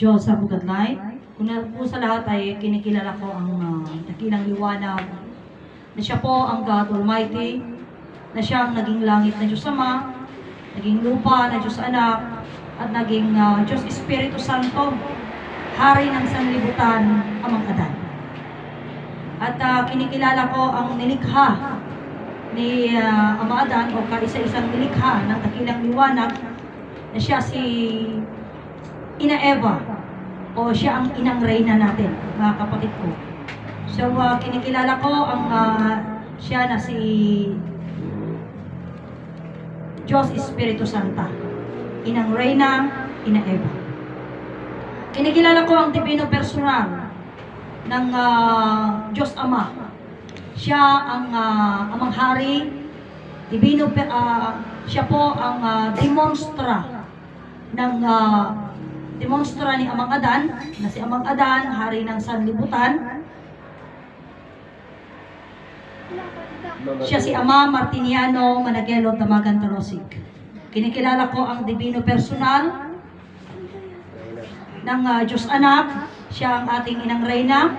Diyos sa Bugadlay. Una po sa lahat ay kinikilala ko ang dakilang liwanag na siya po ang God Almighty, na siyang naging langit na Diyos Ama, naging lupa na Diyos Anak, at naging Diyos Espiritu Santo, Hari ng sanlibutan, Amang Adan. At kinikilala ko ang nilikha ni Ama Adan o kaisa-isang nilikha ng dakilang liwanag na siya si Ina Eva o siya ang inang reyna natin, mga kapatid ko. So, kinikilala ko ang siya na si Diyos Espiritu Santa, inang reyna, Ina Eva. Kinikilala ko ang divino personal ng Diyos Ama. Siya ang amang hari, divino, siya po ang demonstra ng demonstra ni Amang Adan, na si Amang Adan, hari ng sanlibutan. Siya si Ama Martiniano Managelo Damagan Tarosig. Kinikilala ko ang divino personal ng Diyos Anak. Siya ang ating inang reyna,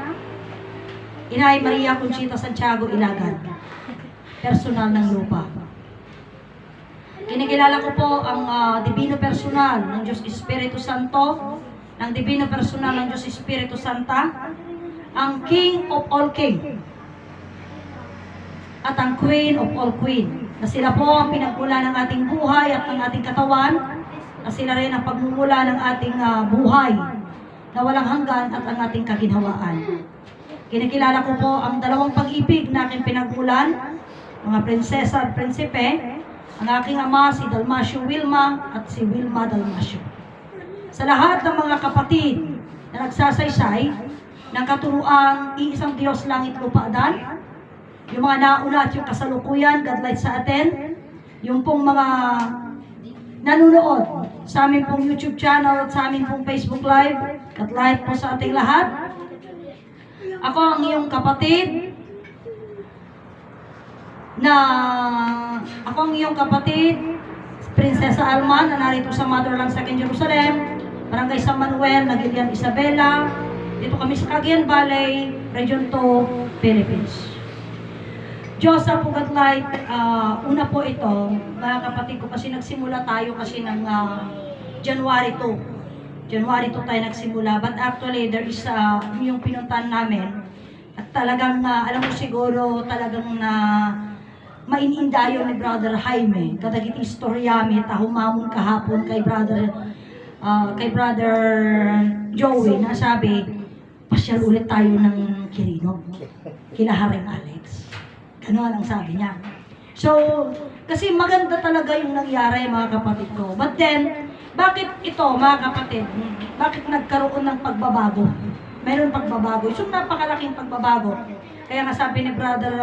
Inay Maria Conchita Santiago Ilagan, personal ng lupa. Kinikilala ko po ang divino personal ng Diyos Espiritu Santo, ng divino personal ng Diyos Espiritu Santa, ang King of all King, at ang Queen of all Queen, na sila po ang pinagmula ng ating buhay at ng ating katawan, na sila rin ang pagmumula ng ating buhay na walang hanggan at ang ating kaginhawaan. Kinikilala ko po ang dalawang pag-ibig na aking pinagmulan, mga prinsesa at prinsipe, ang aking ama si Dalmasio Wilma at si Wilma Dalmasio. Sa lahat ng mga kapatid na nagsasaysay ng katuruang iisang Diyos langit lupa adan, yung mga nauna at yung kasalukuyan, God light sa atin, yung pong mga nanunood sa aming pong YouTube channel at sa aming pong Facebook Live, God light po sa ating lahat. Ako ang iyong kapatid, Prinsesa Alma, na narito sa Motherland Second Jerusalem, Barangay San Manuel, Nagilian Isabela. Dito kami sa Cagayan Valley, Region 2, Philippines. Diyos sa Bugadlay, una po ito, mga kapatid ko, kasi nagsimula tayo kasi ng January 2. January 2 tayo nagsimula, but actually there is yung pinuntahan namin, at talagang, alam mo siguro, talagang mainindayo ni Brother Jaime, kadagit istoryami, tahumamon kahapon kay Brother Joey, na sabi, pasyal ulit tayo ng Quirino, kila Haring Alex. Gano'n ang sabi niya. So, kasi maganda talaga yung nangyari, mga kapatid ko. But then, bakit ito, mga kapatid, bakit nagkaroon ng pagbabago? Meron pagbabago. So, napakalaking pagbabago. Kaya nga sabi ni Brother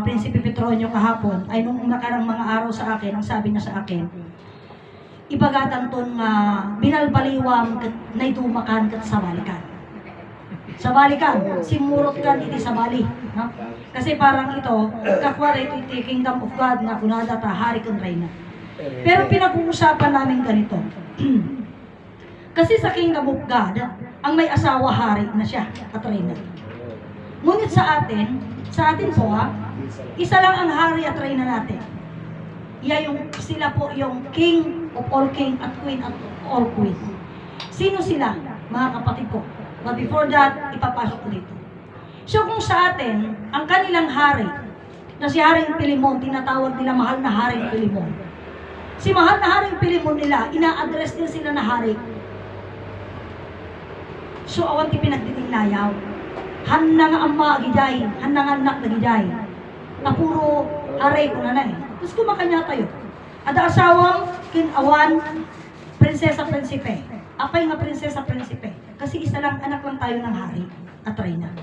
Prinsipe Petronio kahapon, ay nung nakarang mga araw sa akin, ang sabi niya sa akin, ibagatan ton binalbaliwam na idumakan kat sabalikan. Sabalikan, simurot ka dito sa bali. No? Kasi parang ito, kakwara ito kingdom of God na kunada ta, hari kang reyna. Pero pinag-uusapan namin ganito. Kasi sa kingdom of God, ang may asawa hari na siya at reyna. Ngunit sa atin po isa lang ang hari at reyna natin. Sila po yung King of all King at Queen of all Queen. Sino sila, mga kapatid ko? But before that, ipapasok ko dito. So kung sa atin, ang kanilang hari, na si Haring Pilimon, tinatawag nila mahal na Haring Pilimon. Si mahal na Haring Pilimon nila, ina-address din sila na hari. So awan ti pinagditing layaw. Han nga ama giday, han nga anak na giday. Na puro aray ko na eh. Tapos kumakanya tayo. Ada asawang kinawan, prinsesa prinsipe. Apay nga prinsesa prinsipe. Kasi isa lang, anak lang tayo ng hari at reyna.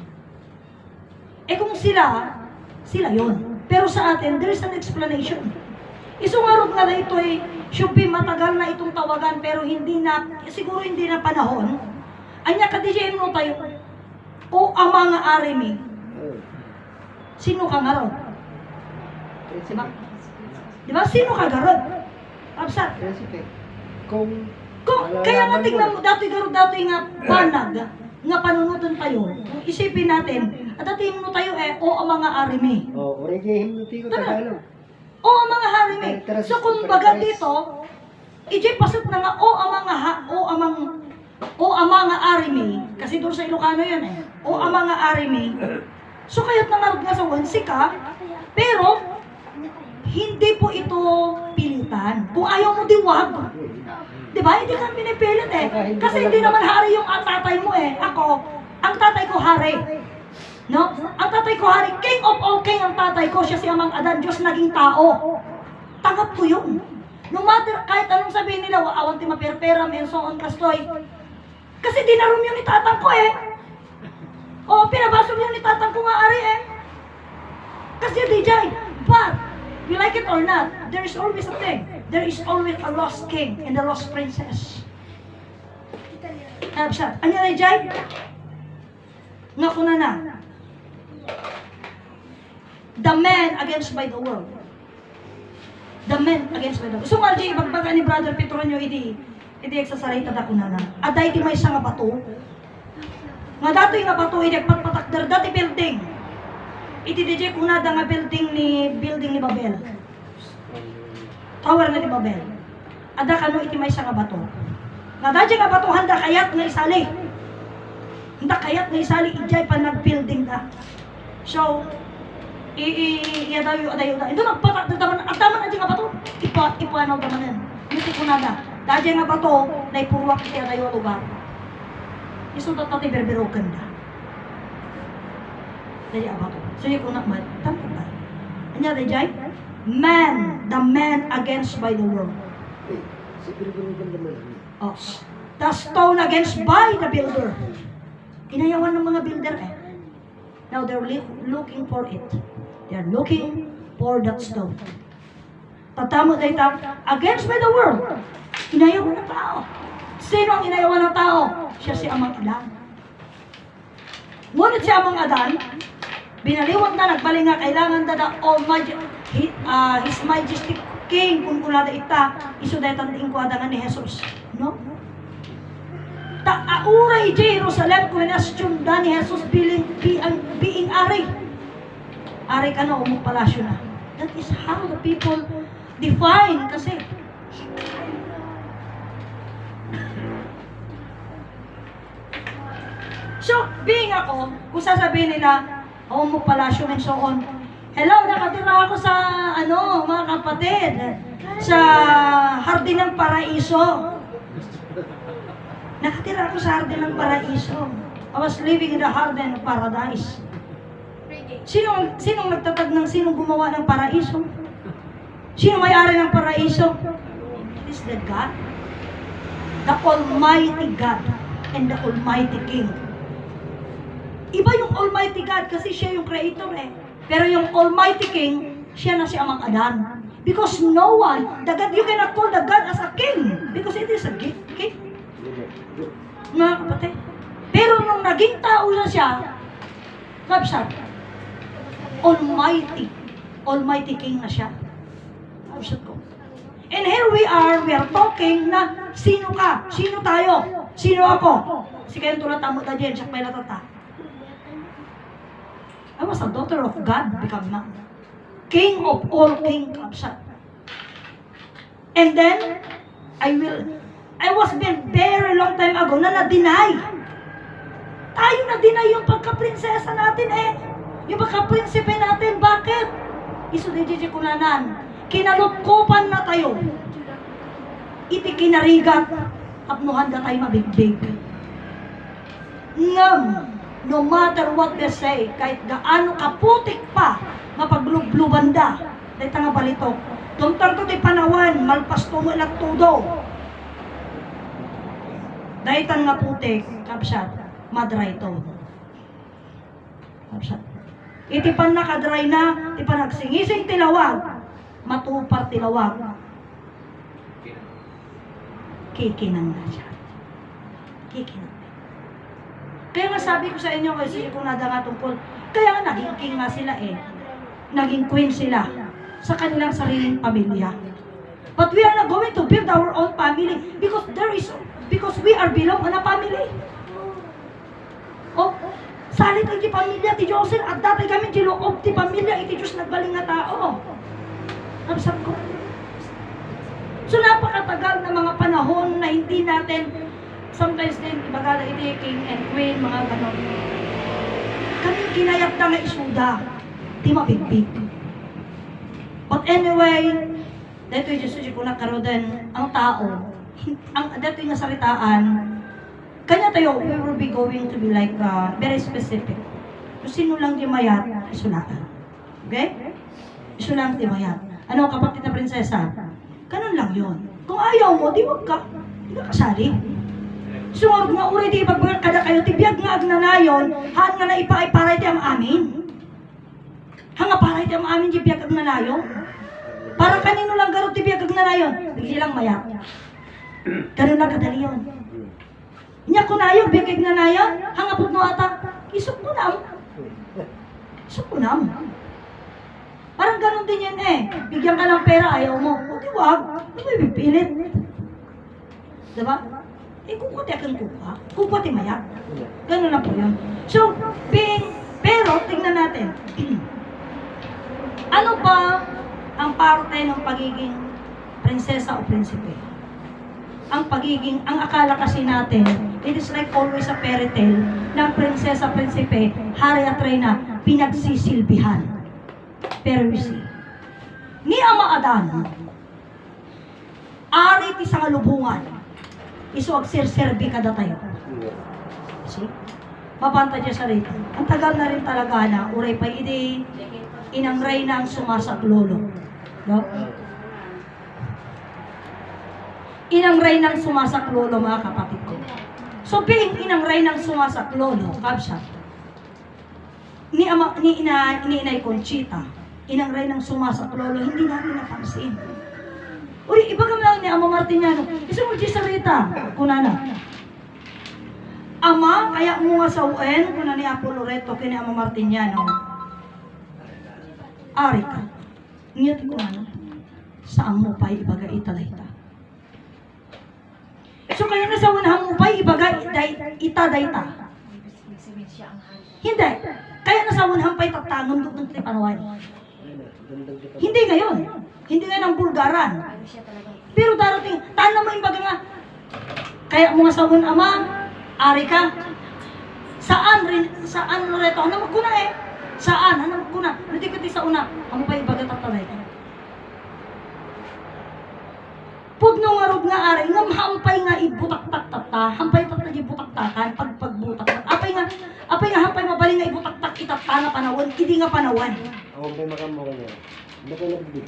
Eh kung sila yon. Pero sa atin, there is an explanation. Isungarog na ito eh, should be matagal na itong tawagan, pero siguro hindi na panahon. Anya kadijay mo tayo, o ang mga arimi. Sino ka nga ron? Diba? Sino ka nga ron? Absat. Kung Kaya nga tingnan mo, dati nga banag, nga panunutan tayo, isipin natin, at dating mo tayo o ang mga arimi. Origin himnuti ko Tagalog. O ang mga harimi. So kung baga dito, ijay pasot na nga o ang mga arimi, kasi doon sa Ilocano yun o ang mga arimi. So kaya't nangarap nga sa wansi ka, pero hindi po ito pilitan. Kung ayaw mo diwag, di ba? Hindi ka pinipilit kasi hindi naman hari yung tatay mo Ako, ang tatay ko hari. No? Ang tatay ko hari, king of all king ang tatay ko, siya si Amang Adan, Diyos naging tao. Tanggap ko yun. No matter, kahit anong sabihin nila, awan ti maperperam and so on kastoy. Kasi dinarum yun ni tatang ko O, pinabasog yun ni tatang ko nga ari Kasi DJ, but, you like it or not, there is always a thing. There is always a lost king and a lost princess. Absa, anya DJ? Nga kuna na. The man against by the world. The man against by the world. So, Margie, bagbaga ni Brother Petronio, idi eksasarita da kuna na. Aday ti may nga bato. Nga dato nga bato, idi patpatakdar, dati building. Iti DJ kuna da nga building ni Babel. Tower na ni Babel. Ada kano iti may nga bato. Nga dati nga bato, handa kayat nga isali. Handa kayat nga isali, ijay pa nag-building da. So, adayo. Ito nagpatak taman at taman aja nga bato. Ipuanaw tamanan. Iti kunada. Dahil nga bato na ipurwak iti adayo lugar. Isudat natin berberokan da. Dahil ang bato. So yung kunak man, tanto ba? Anya dahil? Man, the man against by the world. Oh. The stone against by the builder. Inayawan ng mga builder Now they're looking for it. They're looking for that stone. Tatamo dahil against by the world. Inayawan ng tao. Sino ang inayawan ng tao? Siya si Amang Adan. Ngunit si Amang Adan, binaliwag na, nagbalik nga, kailangan na His Majestic King, kung kulada ita, isudaytan ting kuadangan ni Jesus. No? Aura Jerusalem, question da ni Jesus being ari. Ari ka na, palasyo na. That is how the people define kasi. So, being ako, kung sasabihin nila, palasyo and so on. Hello, nakatira ako sa, mga kapatid, sa Hardin ng Paraiso. Nakatira ako sa Hardin ng Paraiso. I was living in the Hardin of Paradise. Sinong nagtatag ng sinong gumawa ng paraiso? Sino may-ari ng paraiso? It is the God. The Almighty God and the Almighty King. Iba yung Almighty God kasi siya yung creator Pero yung Almighty King, siya na si Amang Adan. Because no one, the God, you cannot call the God as a king. Because it is a king. Mga kapatid. Pero nung naging tao na siya, kapsat, Almighty King na siya. Kapsat ko. And here we are talking na sino ka? Sino tayo? Sino ako? Kasi kayong tulad tamo na dyan, siya may natata. I was a daughter of God, become na. King of all king, kapsat. And then, I was been very long time ago na na-deny. Tayo na-deny yung pagka-prinsesa natin Yung pagka-prinsipe natin, bakit? Isu-dijiji kunanan. Kinalukupan na tayo. Iti kinarigat, apnuhan na tayo mabigbig. Ngam, no matter what they say, kahit gaano kaputik pa, mapaglublubanda, dahil nga balitok. Tumtar to di panawan, malpas to mo ilang tudo. Dahil nga putik, kapsat, madry to. Kapsat. Itipan na kadry na, itipan nagsingising tilawag, matupar tilawag. Kikinang na siya. Kikinang. Kaya nga sabi ko sa inyo, kasi kung nada nga tungkol, kaya nga naging king nga sila Naging queen sila sa kanilang sariling pamilya. But we are not going to build our own family because we are belong on a family. Oh, salit ang ti pamilya ti Diyosin at dati kami ti loob ti pamilya iti Diyos nagbaling nga tao. Napsap ko. So napakatagal na mga panahon na hindi natin sometimes din ibagada iti king and queen mga ganon. Kami kinayat na nga isuda ti mabigbig. But anyway, dito yung Diyos ko nakaroon ang tao, dito yung saritaan, kanya tayo, we will be going to be like very specific. Kung sino lang di mayat, isulaan. Okay? Iso lang di mayat. Ano, kapatid na prinsesa? Ganun lang yun. Kung ayaw mo, di wag ka. Di ka kasali. Sungod nga uri di ibagbagal kada kayo, tibiyag nga agnanayon, haan nga na ipa ay paray di ang amin. Hanga paray di ang amin, di biyag agnanayon. Para kanino lang garo tibiyag agnanayon, bigli lang mayat. Ganun lang kadali yun. Nya ko na yun, bigay na na yan, hangapot mo ata, isok ko na. Isok ko na. Parang ganun din yan eh. Bigyan ka ng pera, ayaw mo. O di wag, hindi mo ibipilit. Diba? Eh kung pati akong kuka, kung pati mayak. Ganun na po yun. So, pero tingnan natin. Ano ba ang parte ng pagiging prinsesa o prinsipe? Ang akala kasi natin, it is like always a fairy tale ng prinsesa, prinsipe, hari at reyna, pinagsisilbihan. Pero we see, ni Ama Adan, ari ti sa kalubungan, iso agserserbi kada tayo. See? Mapanta dyan sa rito. Ang tagal na rin talaga na, uray pa inang reyna ang sumasaklolo. No? Inang reynang sumasaklolo, mga kapatid ko. So, being inang reynang sumasaklolo, kabsat, ni Inay Conchita, inang reynang sumasaklolo, hindi natin napansin. Uri, iba kami lang ni Ama Martiniano, isang mo sa rita, kunana. Ama, kaya mo nga sa UN, kuna ni Apo Loreto, kini Ama Martiniano, ari ka, ngiyot kunana, saan mo pa ibaga italayta. So kaya na sa unang mo pa ibaga itadayta. Hindi. Kaya na sa unang pa itatangon doon ng Panawan. Hindi ngayon. Hindi ngayon ang Bulgaran. Pero darating, tana mo imbaga nga. Kaya mo nga sa unang ama, ari ka. Saan Loreto? Ano magkuna eh? Saan? Ano magkuna? Hindi ka sa una. Amo pa ibaga tatadayta. Pudno nga rog nga ari, nga hampay nga ibutak-tak-tata, hampay tatag ibutak-takan, pagbutak. Apay nga hampay mabaling nga ibutak-tak itata nga panawan, hindi nga panawan. Ako ba makamura niya? Hindi ko nagbibig.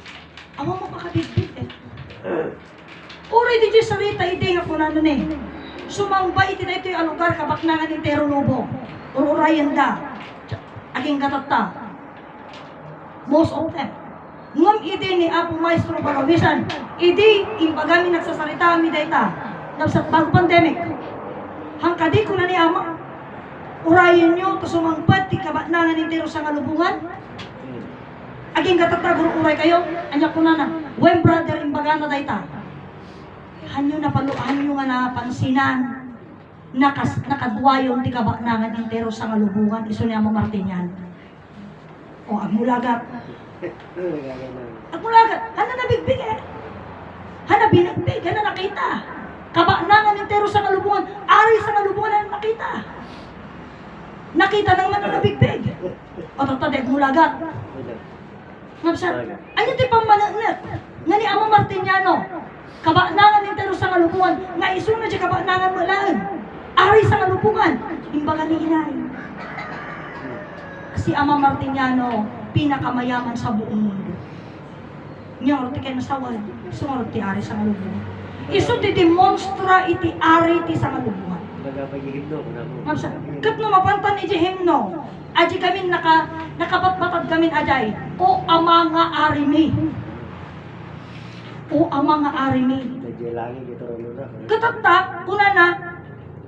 Awa mo pakabibig eh. Uray di sa rita, hindi nga kung ano eh. Sumangbay iti na ito yung alugar, kabaknangan ng Terolobo, ururayan da, aking katata. Most of them. Ngam idi ni Apo Maestro Pagawisan, idi impagami nagsasarita mi dayta napsat bago pandemic. Hangkadi ko na ni Ama, urayan nyo, kasumangpat, ti kabatnangan ng tero sa kalubungan. Aging katataguro uray kayo, anya ko na when brother imbagana dayta. Hanyo nga napansinan, nakadwayon ti kabatnangan ng tero sa kalubungan, iso ni Ama Martinian. O agmulagat. Agmulagat, hana nabigbig eh. Hana binagbig, hana nakita. Kabanangan ng tero sa kalubungan, ari sa kalubungan na nakita. Nakita ng man na nabigbig. O tatadeg mulagat. Ngapsat, ano ti pamanagnat? Nga ni Ama Martiniano, kabanangan ng tero sa kalubungan, nga iso na siya kabanangan mo laan. Ari sa kalubungan, imbaga ni Inay. Si Ama Martiniano, pinakamayaman sa buong mundo. Ngayon, ti kayo nasawan, sumarot ti ari sa kalubungan. Iso ti demonstra iti ari ti sa kalubungan. Nagapagihimno ko na mo. Mamsa, kat no mapantan iti himno, aji kami nakabatbatad kami ajay, o ama nga ari mi. O ama nga ari mi. Nagjelangin dito rin na. Katata, una na,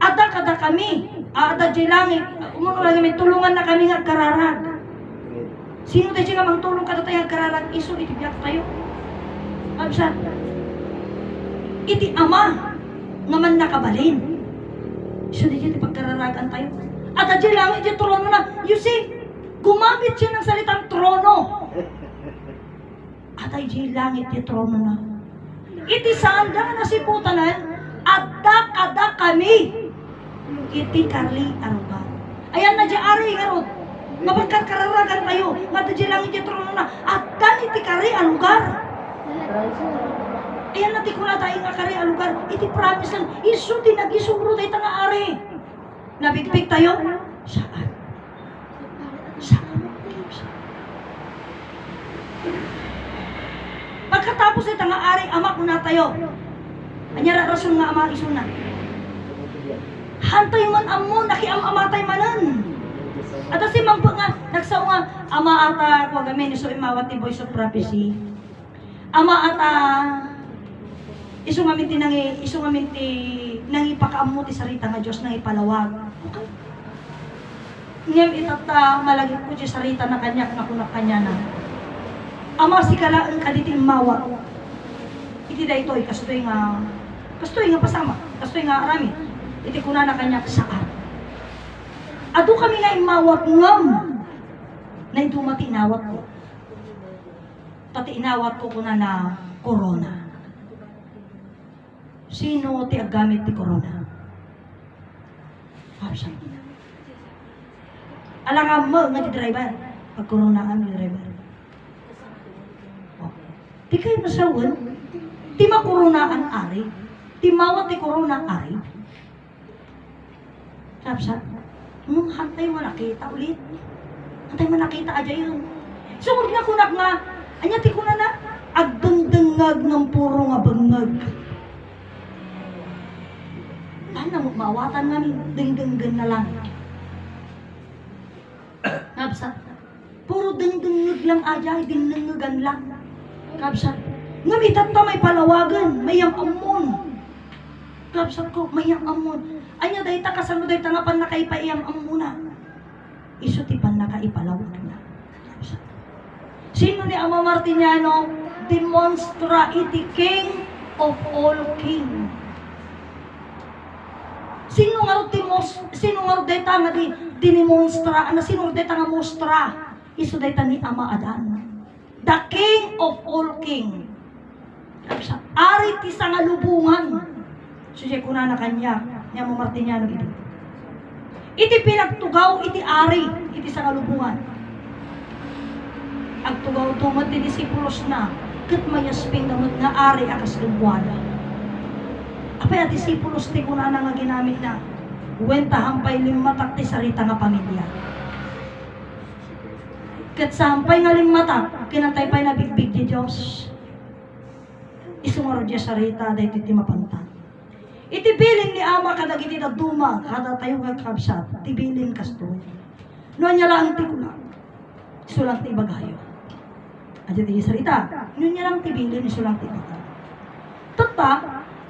ada kami, ada jelangin, umuno lang kami, tulungan na kami nga kararag. Sino tayo nga mang tulong kada tayo kararag, iso itibiyak tayo. Mamsa, iti ama nga man nakabalin. So di pagkararagan tayo. At adya lang iti trono na. You see, gumamit siya ng salitang trono. At adya langit iti trono na. Iti sanda na si putanan, adda kada kami. Iti karli aruga. Ayan na dya ari nga rod. Mapagkararagan tayo. Nga adya lang iti trono na. Adda iti karli arugar. Ayan natin kung na tayo nga kari ang lugar, iti promise lang, iso din nag-isuro tayo nga ari. Nabigpig tayo? Saan? Saan? Pagkatapos ito nga ari, ama ko na tayo. Anyara rason nga ama iso na. Hantay man amo, nakiam-amatay manan. At si mangpo nga, nagsaw nga, ama ata, kung gamin, iso imawat ti voice of prophecy. Ama ata, iso nga minti nangi pakaamu ti sarita nga Diyos nang ipalawag. Okay. Ngem itata malagit ko ti sarita na kanya nga kunak kanya na. Ama si kalaan kaditi mawa. Iti daytoy kastoy nga pasama, kastoy nga arami. Iti kuna na kanya saan. Adu kami nga imawat ngam. Na idumati inawat ko. Pati inawat ko kuna na corona. Sino ti aggamit ti corona? Absent. Alang mo nga ti driver. Pag corona ang driver. Oh. Di kayo nasawan. Ti makorona ang ari. Ti mawat ti corona ari. Absent. Nung hantay mo nakita ulit. Hantay mo nakita aja yun. Sumod nga kunak nga. Anya ti kuna na. Agdangdangag ng puro nga bangag. Ano mo, mawatan namin, dingdinggan na lang. Kapsat, puro dingdingag lang ajay, dingdingagan lang. Kapsat, ngamitat ta may palawagan, may amon. Kapsat ko, may amon. Anya dahi ta kasano dahi ta nga pan nakaipayam amuna. Iso ti pan nakaipalawag na. Kapsat. Sino ni Ama Martiniano? Demonstra iti King of all King. Sino nga deta nga dinimonstra, sino deta nga mostra, iso deta ni Ama Adan. The King of all King. Ari ti sa nga lubungan. Susiya ko na kanya, niya mo Martiniano ito. Iti pinagtugaw, iti ari, iti sa nga lubungan. Agtugaw tumat ti disipulos na, kat mayasping namot nga ari akas lubwana. Apay at disipulos ti kuna na nga ginamit na wenta hampay limatak ti sarita nga pamilya. Kat sampay nga limatak, kinantay pa'y nabigbig ti Diyos. Isumaro diya sarita dahi ti mapanta. Iti bilin ni Ama kadag iti na duma, kada tayo nga kabsat, ti bilin kasto. Noon niya lang ti kuna, isulang ti bagayo. Adya ti sarita, noon niya lang ti bilin, isulang ti bagayo. Tata,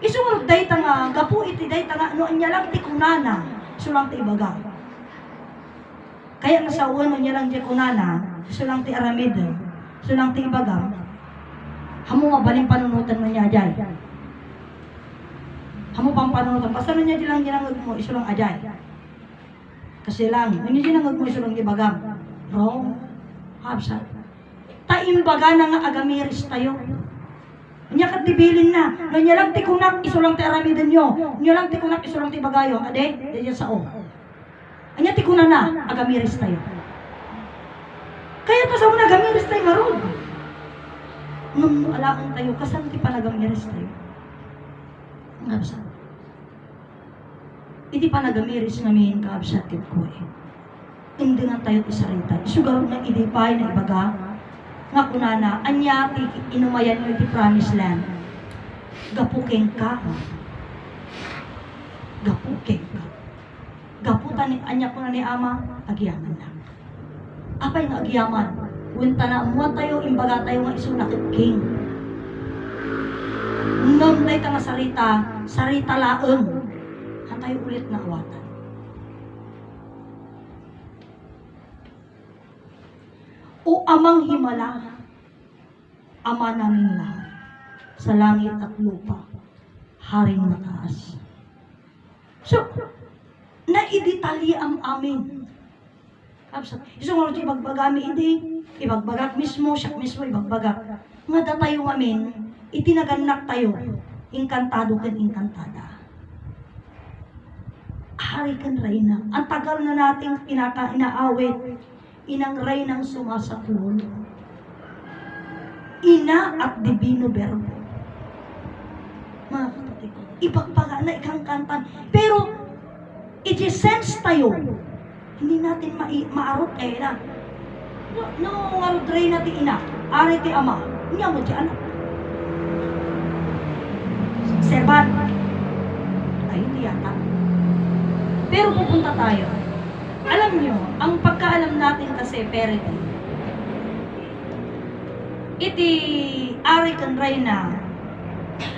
isunod day nga, gapu iti day nga, noon niya lang ti kunana, sulang ti ibaga. Kaya nga sa uwan niya lang ti kunana, sulang ti aramid, sulang ti ibaga, hamo mabaling panunutan mo niya ajay. Hamo pang panunutan, basta nun niya lang ginangag mo, isulang ajay. Kasi lang, nun niya ginangag mo, isulang ibaga. Wrong, habsat. Taimbaga na nga agamiris tayo. Nya kat dibilin na. No nya lang ti kunak isulang ti aramiden nyo. Nya lang ti kunak isulang ti bagayo. Ade, diyan sa o. Anya ti kuna na agamiris tayo. Kaya pa sa una agamiris tayo maron. Nung alaan tayo kasan ti panagamiris tayo. Ngabsa. Iti panagamiris namin kaabsat ket ko eh. Hindi nga tayo ti sarita. Isugarod na idipay na ibaga. Nga kunana, anya inumayan nyo di promised land. Gapukeng ka. Gapukeng ka. Gaputan anya kuna ni Ama, agyaman lang. Apay nga agyaman? Winta na mo tayo, imbaga tayo nga iso nakit king. Nung tayo nga sarita laeng. Tayo ulit na awatan. O Amang Himala, Ama namin lahat, sa langit at lupa, haring mataas. So, naidetali ang amin. Iso nga rin ibagbagami, hindi. Ibagbagak mismo, siya mismo ibagbagak. Nga datayo amin, itinaganak tayo. Inkantado kan inkantada. Hari kan reyna. Ang tagal na nating inaawit. Inang reynang sumasaklolo. Ina at divino verbo. Mga kapatid ko, ibagbaga na ikang kantan. Pero, i-sense tayo. Hindi natin maarot na. No, ngarot rin natin ina. Ari ti ama. Hindi mo di anak. Serban. Ay, hindi yata. Pero pupunta tayo. Alam nyo, ang pagkaalam natin kasi, perity, iti ari kan reyna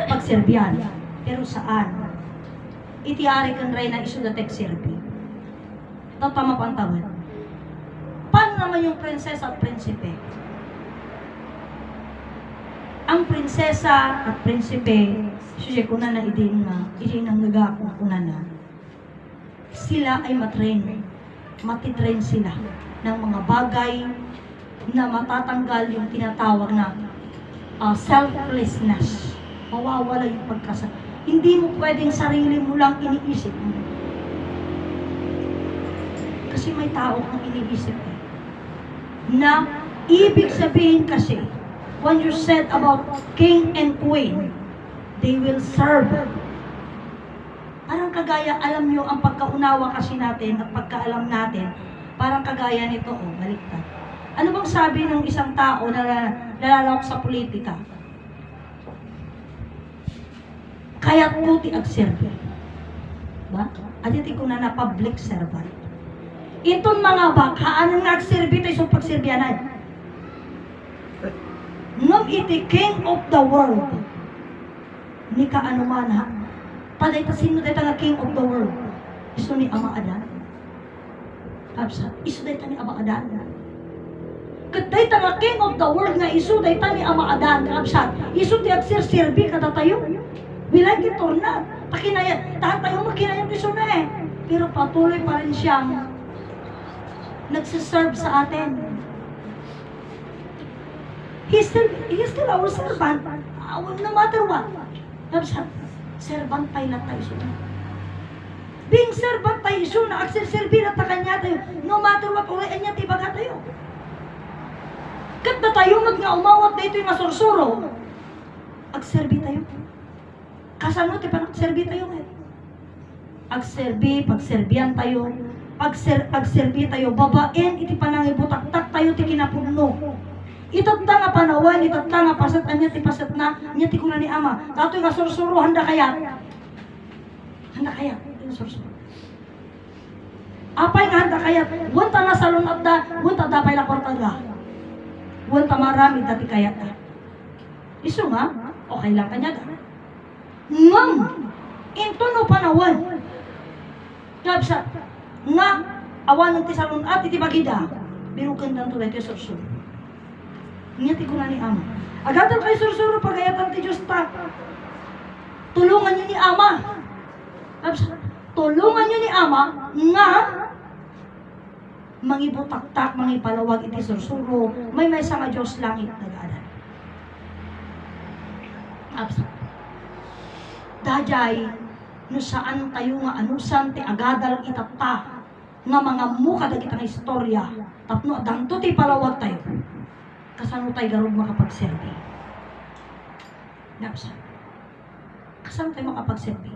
pagserbian. Pero saan? Iti ari kan reyna isudatek serbi. Ito tama pang tawad. Paano naman yung prinsesa at prinsipe? Ang prinsesa at prinsipe, siya kuna na idin ang nagak na kuna na. Sila ay matitrain sila ng mga bagay na matatanggal yung tinatawag na selflessness. Mawawala yung Hindi mo pwedeng sarili mo lang iniisip mo. Kasi may tao kang iniisip eh. Na ibig sabihin kasi, when you said about king and queen, they will serve. Parang kagaya, alam nyo, ang pagkaunawa kasi natin at pagkaalam natin, parang kagaya nito, baliktad. Ano bang sabi ng isang tao na nalalawak sa politika? Kaya puti agserbi. Ba? Aditi ko na public servant. Itong mga bakhaan ang nagserbi tayo sa pagserbianay. Ngam iti king of the world. Ni ka anuman ha. Paday ta sino tayo nga king of the world. Iso ni Ama Adan. Kapsa, iso tayo ni Ama Adan. Katay ta nga king of the world nga iso tayo ni Ama Adan. Kapsa, iso tayo agserbi kada tayo. Bilang gitornat. Pakinaya, tahan tayo magkinayang iso na eh. Pero patuloy pa rin siyang nagsiserve sa atin. He's still our servant. No matter what. Servant tayo na tayo siya. Being servant tayo siya na agserserbi na ta kanya tayo. No matter what, urayan niya tibaga tayo. Kat na tayo nga umawat na ito yung masursuro. Agserbi tayo. Kasano ti pa nagserbi tayo ngayon. Agserbi, pagserbian tayo. Agserbi tayo, babaen, iti panangibutaktak tayo ti kinapugno. Itat nga panawan, itat nga pasat, anya ti pasat na, anya ti kuna ni Ama. Tato nga sursuro, handa kaya. Handa kaya, yung sursuro. Apay nga handa kaya, wanta nga salon at da, wanta dapay la kortaga. Wanta marami dati kaya ta. Iso nga, okay lang kanya da. Ngam, into no panawan. Kapsa, nga awan ng tisalon at iti bagida birukan tanto dahil sursuro ngati ko na ni Ama agatan kayo sursuro pagayatan ti Diyos ta tulungan nyo ni Ama tulungan nyo ni Ama nga mangibutaktak mangipalawag iti sursuro may sa nga Diyos langit nag-aaral dajay no saan tayo nga anusan ti agadal itata nga mga mukha da kitang istorya tapno danto ti palawag tayo kasano tayo garog makapagserbi napsa kasano tayo makapagserbi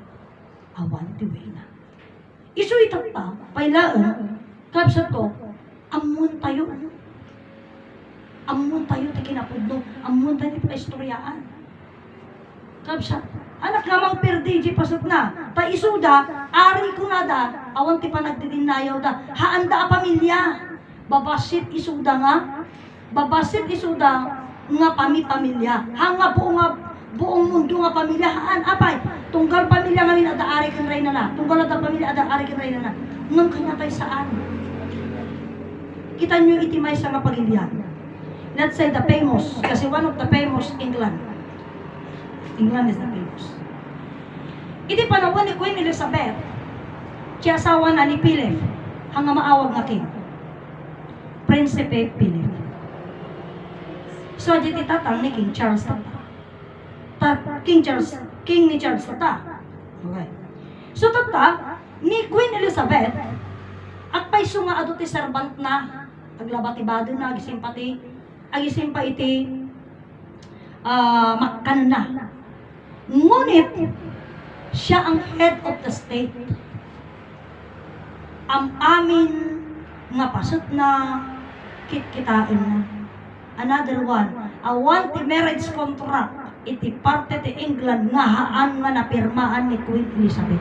awan ti way na isu itata pailaan kapsa to amun tayo ti kinapudno amun tayo ti paistoryaan kapsa anak namang perdi, di pasot na. Ta isuda, ari ko na da, awan ti pa nagdidinayaw da. Haanda a pamilya. Babasit isuda nga. Babasit isuda nga pamilya. Hanga buong mundo nga pamilya. Haan, apay. Tunggal pamilya nga rin, ada ari kan reyna na. Tunggal ada pamilya, ada ari kan reyna na. Ngam kanya tayo saan? Kita nyo itimay sa nga pagilyan. Let's say the famous, kasi one of the famous England is the famous. Iti panahon ni Queen Elizabeth, siya asawa na ni Philip, hanga maawag nga king. Prinsipe Philip. So, di tatang ni King Charles tata. King ni Charles tata. Okay. So, tata, ni Queen Elizabeth, at pay sunga ado ti servant na, aglabati-bado na, agisimpati, iti, makkan na. Ngunit, siya ang head of the state. Ang amin nga pasot na kitkitain na. Another one, awan ti marriage contract iti parte ti England nga haan nga napirmaan ni Queen Elizabeth.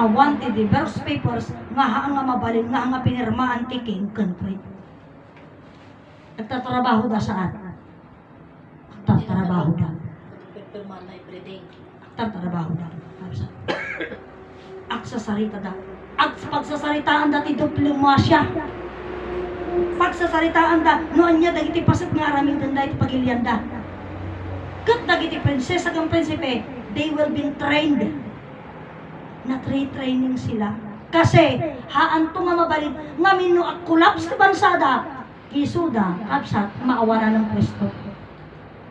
Awan ti divorce papers nga haan nga mabalin nga pinirmaan ti King country. Nagtatrabaho da saan? Nagtatrabaho da. Nagtatrabaho da. Agsasarita da. Pagsasaritaan da ti diplomasya. Pagsasaritaan da, noon niya dagiti pasat nga aramidan da iti pagilian da. Kat dagiti prinsesa kang prinsipe, they will be trained. Na training sila. Kasi, haan to nga mabalin, nga mino ak collapse ti bansada, isuda, kapsat, maawara ng pwesto.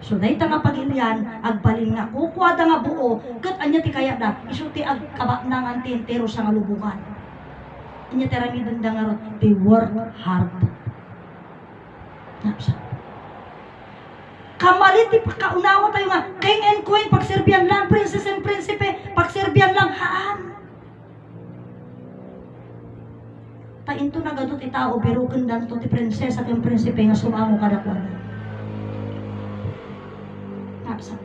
So, dahil nga pagilian, agbalin nga, kukwada nga buo, kat anya ti kaya da, isuti agkaba na nga tintero sa nga lubukan. Anya ti ramidan da nga ron, they work hard. Kapsat. Kamalit ti pagkaunawa tayo nga, king and queen, pagserbian lang, princess and prinsipe, pagserbian lang, haan. Tainto na gadot itao, pero kandan to ti prinsesa at yung prinsipe nga sumango kada kwada. Kapsa,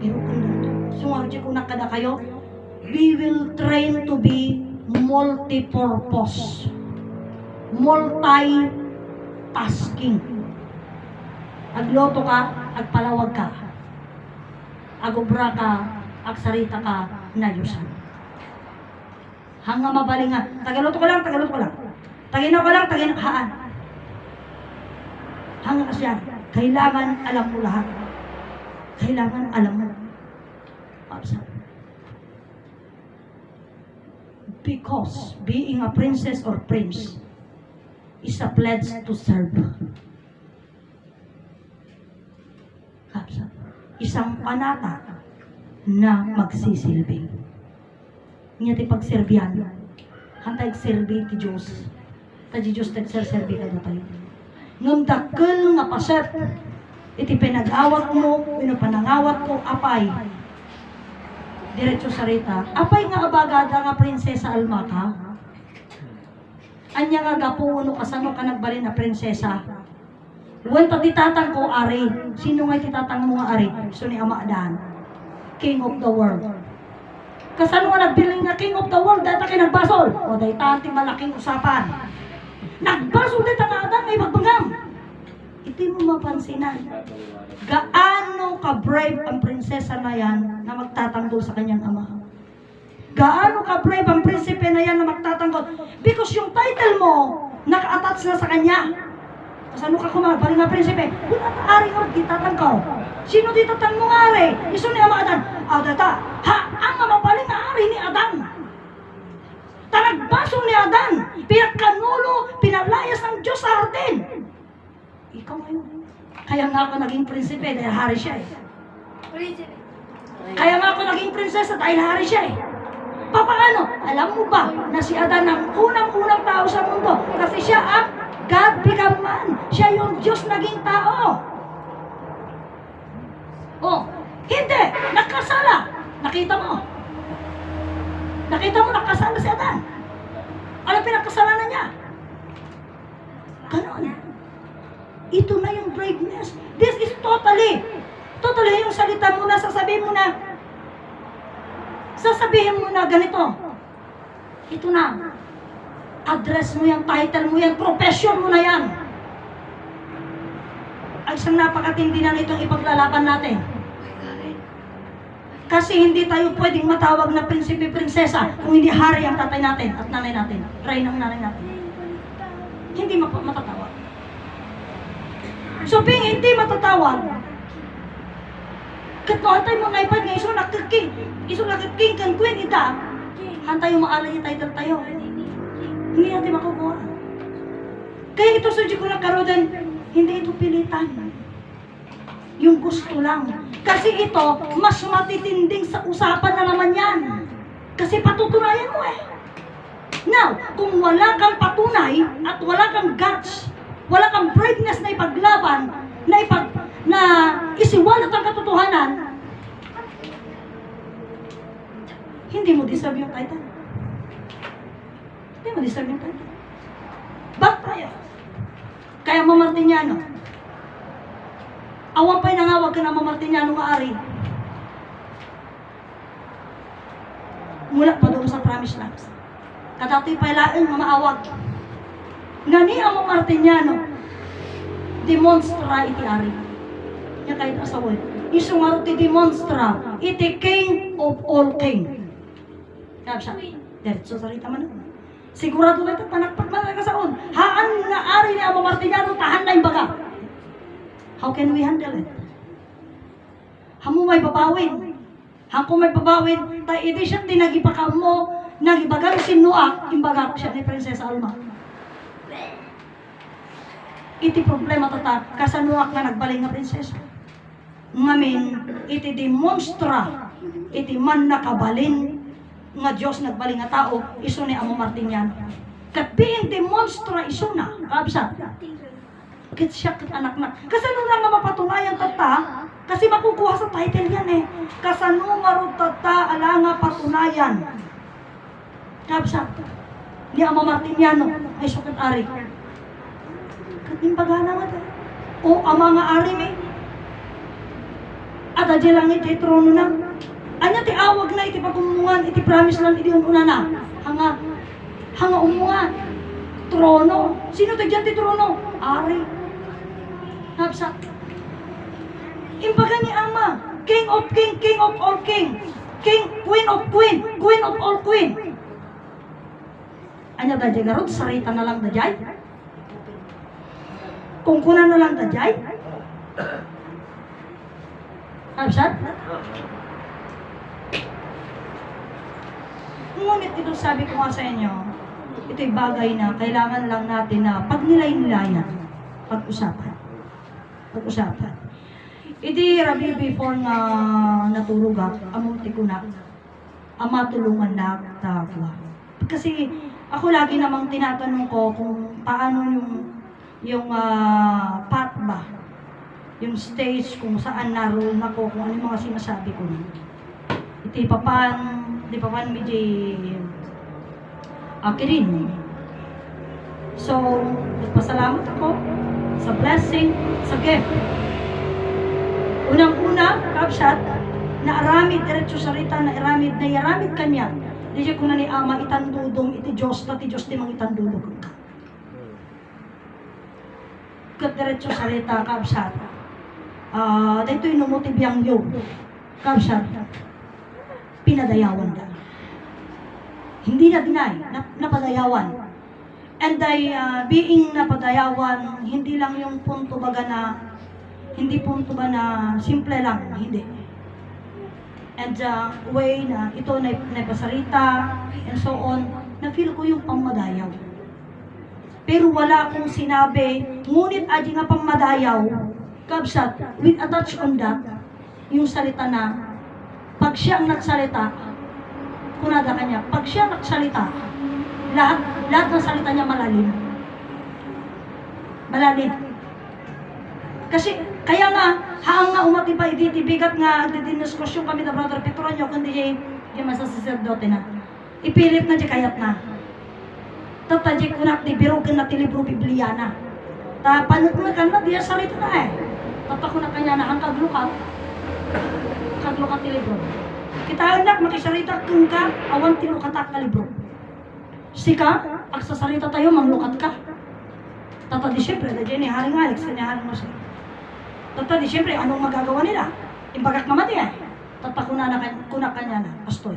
pero kandan to. Sungarji kung nakada kayo, we will train to be multi-purpose. Multi-tasking. Agloto ka, agpalawag ka. Agubra ka, agsarita ka, nayusan. Hanga mabaling nga, tagaluto ko lang. Taginaw ka lang, haan. Hanga ka siya, kailangan alam mo lahat. Kailangan alam mo. Because being a princess or prince is a pledge to serve. Isang panata na magsisilbi. Nga ti pagserbihan. Hantay serbi ti Diyos. Tadi Diyos tagserserbi ka na tayo. Ngam dakkel nga paset. Iti pinag-awat mo, pinapanangawat ko, apay. Diretso sarita. Apay nga abagada nga prinsesa Almata. Anya nga gapuno kasano ka nagbalin na prinsesa. Huwag titatang ko, ari. Sino nga titatang mo nga, ari? So ni Ama Dan, King of the world. Kasano nga nagbiling nga King of the world, dahil tayo nagbasol. O dahil tanti malaking usapan. Nagbasol dahil nga Adan, may magbangam. Ito mo mapansinan. Gaano ka-brave ang prinsesa na yan na magtatanggol sa kanyang ama? Gaano ka-brave ang prinsipe na yan na magtatanggol? Because yung title mo, naka-attach na sa kanya. Kasano ka kumabali nga prinsipe? Wala na ari nga magtitatangkaw. Sino ditatang mo nga ari? Iso ni Ama Adan. Adata, ang mamabaling nga ari ni Adan. Tanagbasong ni Adan. Pinagkanulo, pinalayas ng Diyos sa hardin. Ikaw ngayon. Kaya nga ako naging prinsipe dahil hari siya eh. Kaya nga ako naging prinsesa dahil hari siya eh. Papaano? Alam mo ba na si Adan ang unang-unang tao sa mundo? Kasi siya ang God become man. Siya yung Diyos naging tao. Oh, hindi. Nakasala. Nakita mo. Nakita mo nakasala si Adan. Ano pinagkasalanan niya? Ganon. Ito na yung braveness. This is totally yung salita mo na, sasabihin mo na ganito. Ito na. Address mo yan, title mo yan, profession mo na yan. Ang isang napakatindi na itong ipaglalaban natin. Kasi hindi tayo pwedeng matawag na prinsipe prinsesa kung hindi hari ang tatay natin at nanay natin. Reyna ang nanay natin. Hindi matatawag. So, being hindi matatawag, Kat no, hantay mo nga ipad nga, iso nakagking. Iso nakagking kan queen, ita. Hantay mo maalay yung title tayo. Hindi natin makukuha. Kaya ito sa ko na karodan, hindi ito pilitan. Yung gusto lang. Kasi ito, mas matitinding sa usapan na naman yan. Kasi patutunayan mo eh. Now, kung wala kang patunay at wala kang guts, wala kang braveness na ipaglaban, na isiwalat ang katotohanan, hindi mo deserve yung title. Hindi mo deserve yung title. Back tayo. Kaya Mamartiniano, awan pa'y nangawag ka na Mamartiniano nga ari. Mula pa doon sa Promised Land. Kadato'y pailain nga maawag. Ngani ang Mamartiniano, demonstra iti ari. Yan kahit asawin. Isungaro ti demonstra, iti king of all king. Sabi siya, diretso salita man. Sigurado na ito, panakpak man na kasaon. Haan nga ari ni Amo Martiniano, tahan na yung baga. How can we handle it? Hamo may babawin. Hangko may babawin, ta iti siya tinagipakam mo, nagibagang sinuak, imbaga siya ni Prinsesa Alma. Iti problema tata, kasanuak na nagbaling nga prinsesa. Ngamin, iti demonstra, iti man nakabalin, nga Diyos nagbaling nga tao, iso ni Amo Martiniano. Kat being demonstra iso na, kabsa. Kit siya kat anak na. Kasano na nga mapatunayan tata, kasi makukuha sa title yan eh. Kasano nga tata, ala nga patunayan. Kabsa. Ni Amo Martiniano, ay sukat ari. Kat nimbagana nga tayo. O ama nga ari may. At adya lang iti trono na. Anya ti awag na iti pagkumungan, iti promise lang iti ununa na. Hanga umungan. Trono. Sino tagyan ti trono? Ari. Napsa. Imbaga ni Ama. King of king, king of all king. King, queen of queen, queen of all queen. Anya dajay garot, sarita na lang dajay. Kung kuna na lang dajay. Napsa? Ngunit ito sabi ko nga sa inyo, ito'y bagay na kailangan lang natin na pagnilay-nilayan, pag-usapan. Pag-usapan. Iti rabi before nga natulog among tikunak, ama tulungan na tagwa. Kasi ako lagi namang tinatanong ko kung paano yung path ba, yung stage kung saan naroon ako, kung ano yung mga sinasabi ko. Iti papan medyo akirin. So, nagpasalamat ako sa blessing, sa gift. Unang-una, kapsat, na aramid, diretso sarita, na yaramid kanya. Di siya kuna ni Ama, itandudong, iti Diyos, ti Diyos di mang itandudong ka. Kat diretso sarita, kapsat. Dito yung numutibiyang yun. Kapsat, pinadayawan ka. Hindi na deny, napadayawan. And being napadayawan, hindi lang yung punto baga na, hindi punto ba na simple lang, hindi. And way na ito na napasarita, and so on, na-feel ko yung pangmadayaw. Pero wala akong sinabi, ngunit adi nga pangmadayaw, kabsat, with a touch on that, yung salita na, pag siyang nagsalita, kunada kanya, pag siya nagsalita, lahat ng salita niya malalim. Malalim. Kasi, kaya nga, haang nga umatibay diti, bigat nga, didinuskusyon kami na Brother Petronio, kundi yung masasiserdote na. Ipilit na di kayat na. Tatajik ko na, di birogan na ti libro Biblia na. Panot mo ka na, diya salita na eh. Tapako na kanya na, ang kaglukat ti libro. Kita anak, makisarita kung ka, awan tilukatak na libro. Sika, agsasalita tayo, manglukat ka. Tata di siyempre, da dyan ni Haring Alex, ni Haring Jose. Tata di siyempre, anong magagawa nila? Imbagak mamati eh. Tata kuna kanya na, pastoy.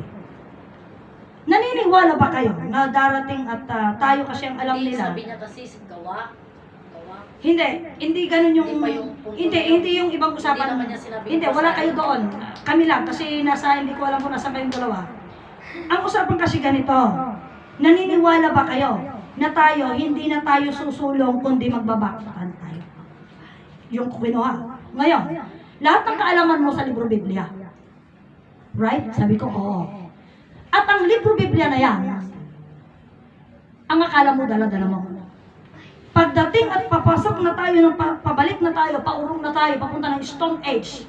Naniniwala ba kayo na darating at tayo kasi ang alam nila? Sabi niya kasi, gawa Hindi ganun yung, Hindi pa yung punto hindi, na yun. hindi yung ibang usapan. Hindi naman niya sinabi Hindi, yung wala basahin. kayo doon. Kami lang, kasi hindi ko alam kung nasa kayong dalawa. Ang usapan kasi ganito, naniniwala ba kayo na tayo, hindi na tayo susulong, kundi magbabakbakan tayo? Yung kinuha. Ngayon, lahat ng kaalaman mo sa libro Biblia. Right? Sabi ko, oo. At ang libro Biblia na yan, ang akala mo, dala-dala mo. Pagdating at papasok na tayo, pabalik na tayo, paurong na tayo, papunta ng Stone Age,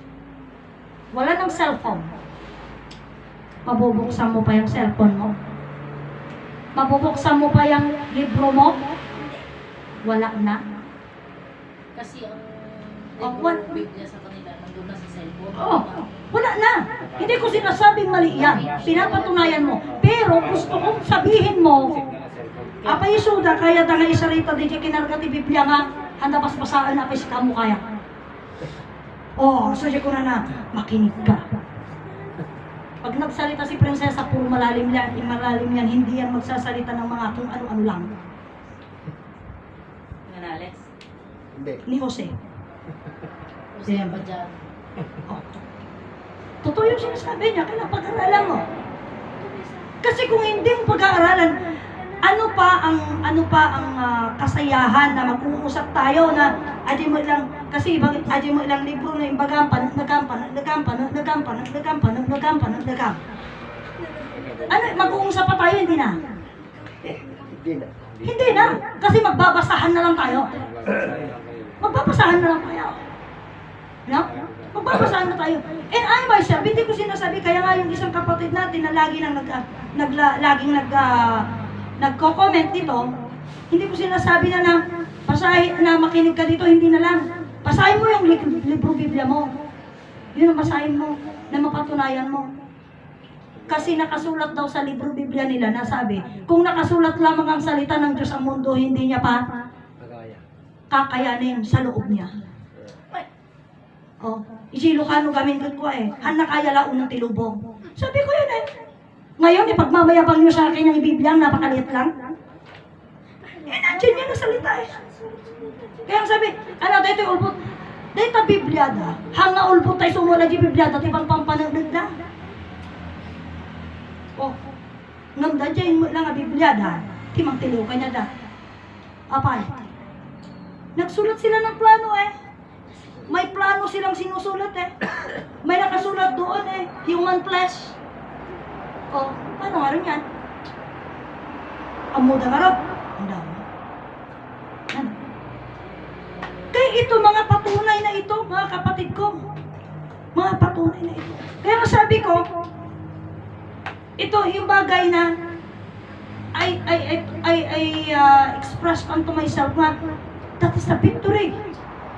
wala ng cellphone. Mabubuksan mo pa yung cellphone mo. Mabubuksan mo pa yung libro mo. Wala na. Kasi ang Oh, libro ng Biblia sa kanila, nandun na sa cellphone. Oo, wala na. Hindi ko sinasabing mali yan. Pinapatunayan mo. Pero gusto kong sabihin mo, apa isuda, kaya da nga isarita di kaya kinarga ti Biblia nga, handa pasbasaan na pa si kamu kaya. Oh, so ko na makinig ka. Pag nagsalita si Prinsesa, puro malalim yan, hindi yan magsasalita ng mga kung ano-ano lang. Nga na, Alex. Hindi. Ni Jose. Kasi yan pa dyan. Oh. Totoo yung sinasabi niya, kailangan pag-aralan mo. Kasi kung hindi mo pag-aaralan, ano pa ang kasayahan na mag-uusap tayo na adi mo lang, kasi adi mo ilang libro na yung bagampan. Ano, mag-uusap pa tayo, hindi na? Hindi na. Hindi na, kasi magbabasahan na lang tayo. Magbabasahan na lang tayo. No? Magbabasahan na tayo. And I myself, hindi ko sinasabi, kaya nga yung isang kapatid natin na lagi nang nagko-comment dito, hindi ko sinasabi na basahin na makinig ka dito, hindi na lang. Basahin mo yung libro Biblia mo. Yun ang basahin mo, na mapatunayan mo. Kasi nakasulat daw sa libro Biblia nila na sabi, kung nakasulat lamang ang salita ng Diyos ang mundo, hindi niya pa Magaya. kakayanin sa loob niya. Oh, isilukano gamin ko eh. Han nakaya laon ng tilubong. Sabi ko yun eh. Ngayon, ipagmamayabang niyo sa akin yung Biblia, napakaliit lang. Eh, nandiyan yan ang salita eh. Kaya sabi, ano, dito yung ulbot. Dito Biblia da. Hanga ulbot tayo sumula di Biblia da. Ibang pampanagdag da. Oh, ngam da dyan mo lang ang Biblia da. Timang tiliw ka niya da. Apay. Nagsulat sila ng plano eh. May plano silang sinusulat eh. May nakasulat doon eh. Human flesh. Oh, paano nga rin yan? Amuda nga rin. Ang dami. Ano? Kaya ito, mga patunay na ito, mga kapatid ko. Mga patunay na ito. Kaya masabi ko, ito yung bagay na I express unto myself na that is the victory.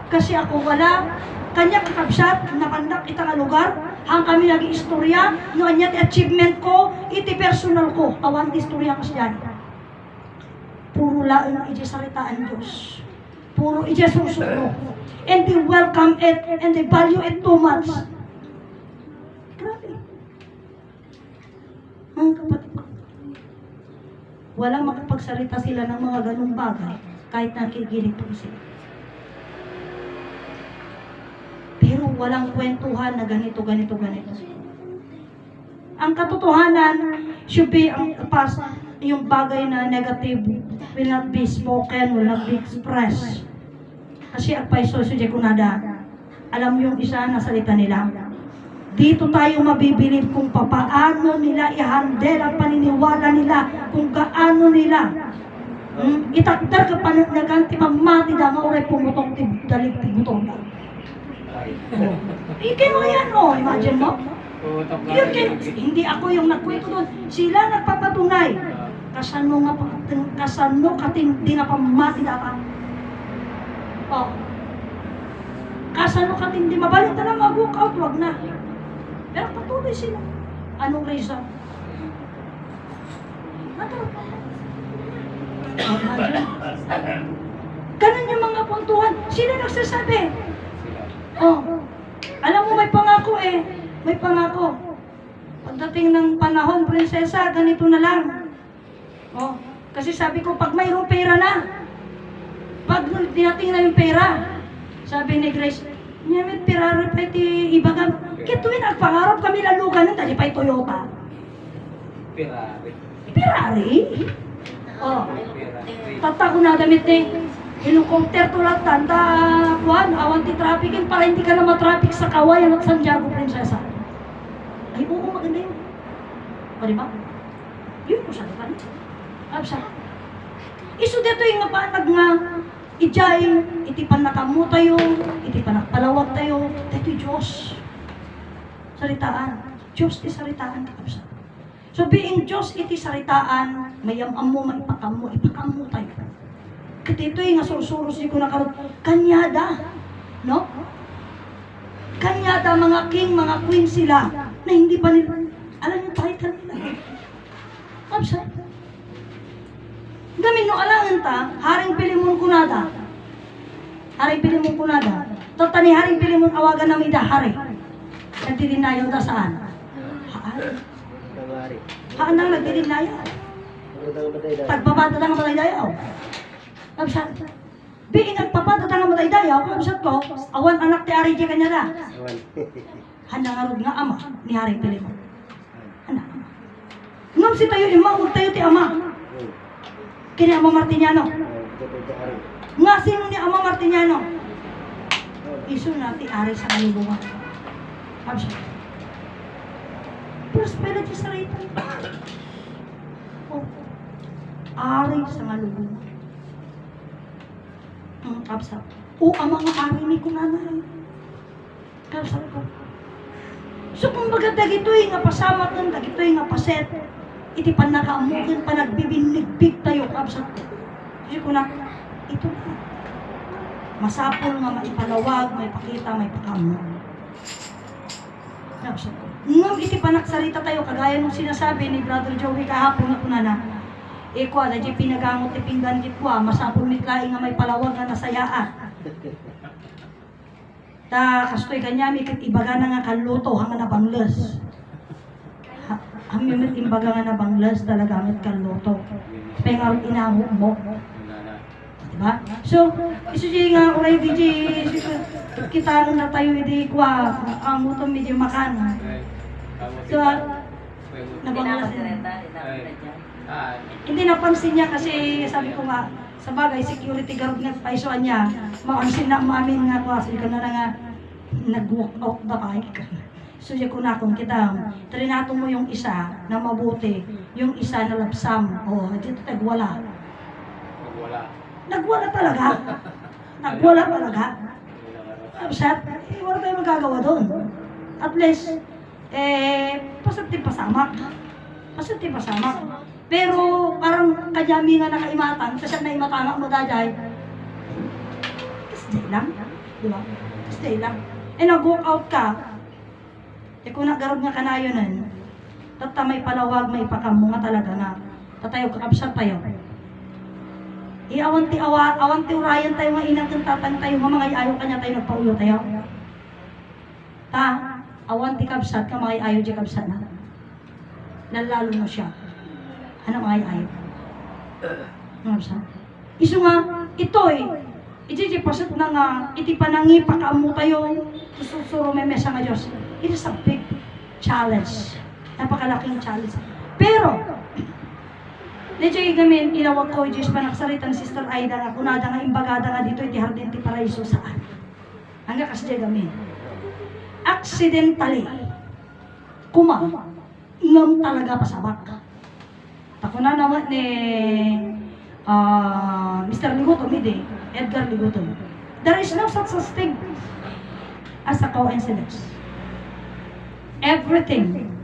Kasi ako wala, kanya kakabsat, nakandak itang lugar, hang kami lagi istorya, no anya ti achievement ko, iti personal ko, awan ti istorya kas dyan. Puro laon ang iti saritaan Diyos. Puro iti susuko. And they welcome it, and they value it too much. Grabe. Mga kapatid ko. Walang makapagsalita sila ng mga ganung bagay, kahit nakikinig po sila. Pero walang kwentuhan na ganito. Ang katotohanan should be yung bagay na negative will not be spoken, will not be expressed. Kasi ang paisoso di kunada, alam yung isa na salita nila. Dito tayo mabibilib kung paano nila i-handle ang paniniwala nila, kung gaano nila. Itakdar ka pa naganti mamati da nga oray pumutong dalig tigutong na. Ikin mo yan, oh. Imagine mo. Hindi ako yung nagkwento doon. Sila nagpapatunay. Kasano katindi na pamati dapat. Oh. Kasano katindi, mabalik na lang mag-walk out, wag na. Pero patuloy sila. Anong reason? Ganun yung mga puntuhan. Sila nagsasabi. Oh, alam mo may pangako eh. May pangako. Pagdating ng panahon, prinsesa, ganito na lang. Oh, kasi sabi ko, pag mayroong pera na, Pag tinatingnan na yung pera, sabi ni Grace, niya may pera pa iti ibaga. Kituin ang pangarap kami lalugan ng dali pa'y Toyota. Ferrari. Ferrari? Oh, tata ko na damit ni helicopter tulad tanda kuhan, awan ti trafficin para hindi ka na matraffic sa Kawayan at Santiago, Prinsesa. Ay, oo, maganda yun. O, diba? Yun ko sa depan. Absa. Iso dito yung mapanag nga, ijay, iti panakamu tayo, iti panakpalawag tayo, dito Diyos. Saritaan. Diyos ti saritaan ka, absa. So being Diyos iti saritaan, mayamam mo, maipakam mo tayo. Ito yung asursuros ko na karot, kanyada, no? Kanyada, mga king, mga queen sila, na hindi pa nila, alam niyo title nila. Absa. Gamin no alangan ta, haring pilimon kunada. Haring pilimon kunada. Tota ni haring pilimon awagan na mida hari. Nagdidinayo ta saan? Haan. Kamari. Haan nang nagdidinayo. Magandang batay na. Tagpapata ng matay dayaw. Kabsat. Biing nagpapata ng matay dayaw, kabsat ko, awan anak ti ari di kanya na. Awan. Handa nga rin nga ama ni haring pilimon. Handa ama. Ngam si tayo ima, huwag tayo ti ama. Kini Ama Martiniano. Nga sino ni Ama Martiniano? Iso natin ari sa kalubungan. Kapsa. Prosperity sa rito. Oh. Ari sa kalubungan. Kapsa. O ang mga ari ni kunanay. Kapsa ko. So kung baga dagitoy nga pasamat ng dagitoy nga paset, iti panakamukin pa nagbibinigbig tayo kapsat ko. Kasi ko na, ito na. Masapol nga maipalawag, may pakita, may pakamu. Kapsat ko. Ngam iti panaksarita tayo, kagaya nung sinasabi ni Brother Joey kahapon na kunana, kwa, na di pinagamot ti pinggan di kwa, masapol mitlaing nga may palawag nga nasayaan. Ta, kastoy kanyami, kit ibaga na nga kaluto, hanga na bangles. Amimit imbaga nga na banglas talaga amit kaluto. Pengar inamok mo. Diba? So, iso nga uray di kita na tayo hindi kwa ang mutom medyo makan. So, nabanglas din. Hindi napansin niya kasi sabi ko nga, sa bagay, security guard nga paisuan niya, makansin na mamin nga kwa, sabi ko na nga, nag-walk out na ka. So, yung kunakon kita, trinato mo yung isa na mabuti, yung isa na lapsam. O, dito nagwala. Nagwala talaga. Nagwala talaga. Upset, wala tayong magagawa doon. At least, positive pasamak. Positive pasamak. Pero, parang kanyami nga nakaimatan, kasi naimatanga mo dajay. Stay lang. Diba? Stay lang. Nag-walk out ka, kung nagarod nga kanayo nun, tata may palawag, may pakamu nga talaga nga. Tatayo, kakabsat tayo. Awan ti urayan tayo nga inang tatan tayo, nga mga ayaw kanya tayo nagpaulo tayo. Ta, awan ti kabsat, nga mga ayaw di kabsat na. Lalalo mo siya. Ano mga ayaw? Kabsat. Iso nga, iti pasat na nga, iti panangi pakamu tayo, susuro may mesa nga Diyos. It is a big challenge. Napakalaking challenge. Pero, medyo igamin, ilawag ko, Diyos pa naksaritan, Sister Aida, nga kunada nga imbagada nga dito, iti Hardin ti Paraiso saan. Hanggang kasi gamin. Accidentally, ngam talaga pasabak. Takuna naman ni Mr. Ligoton, Edgar Ligoton. There is no such thing as a coincidence. Everything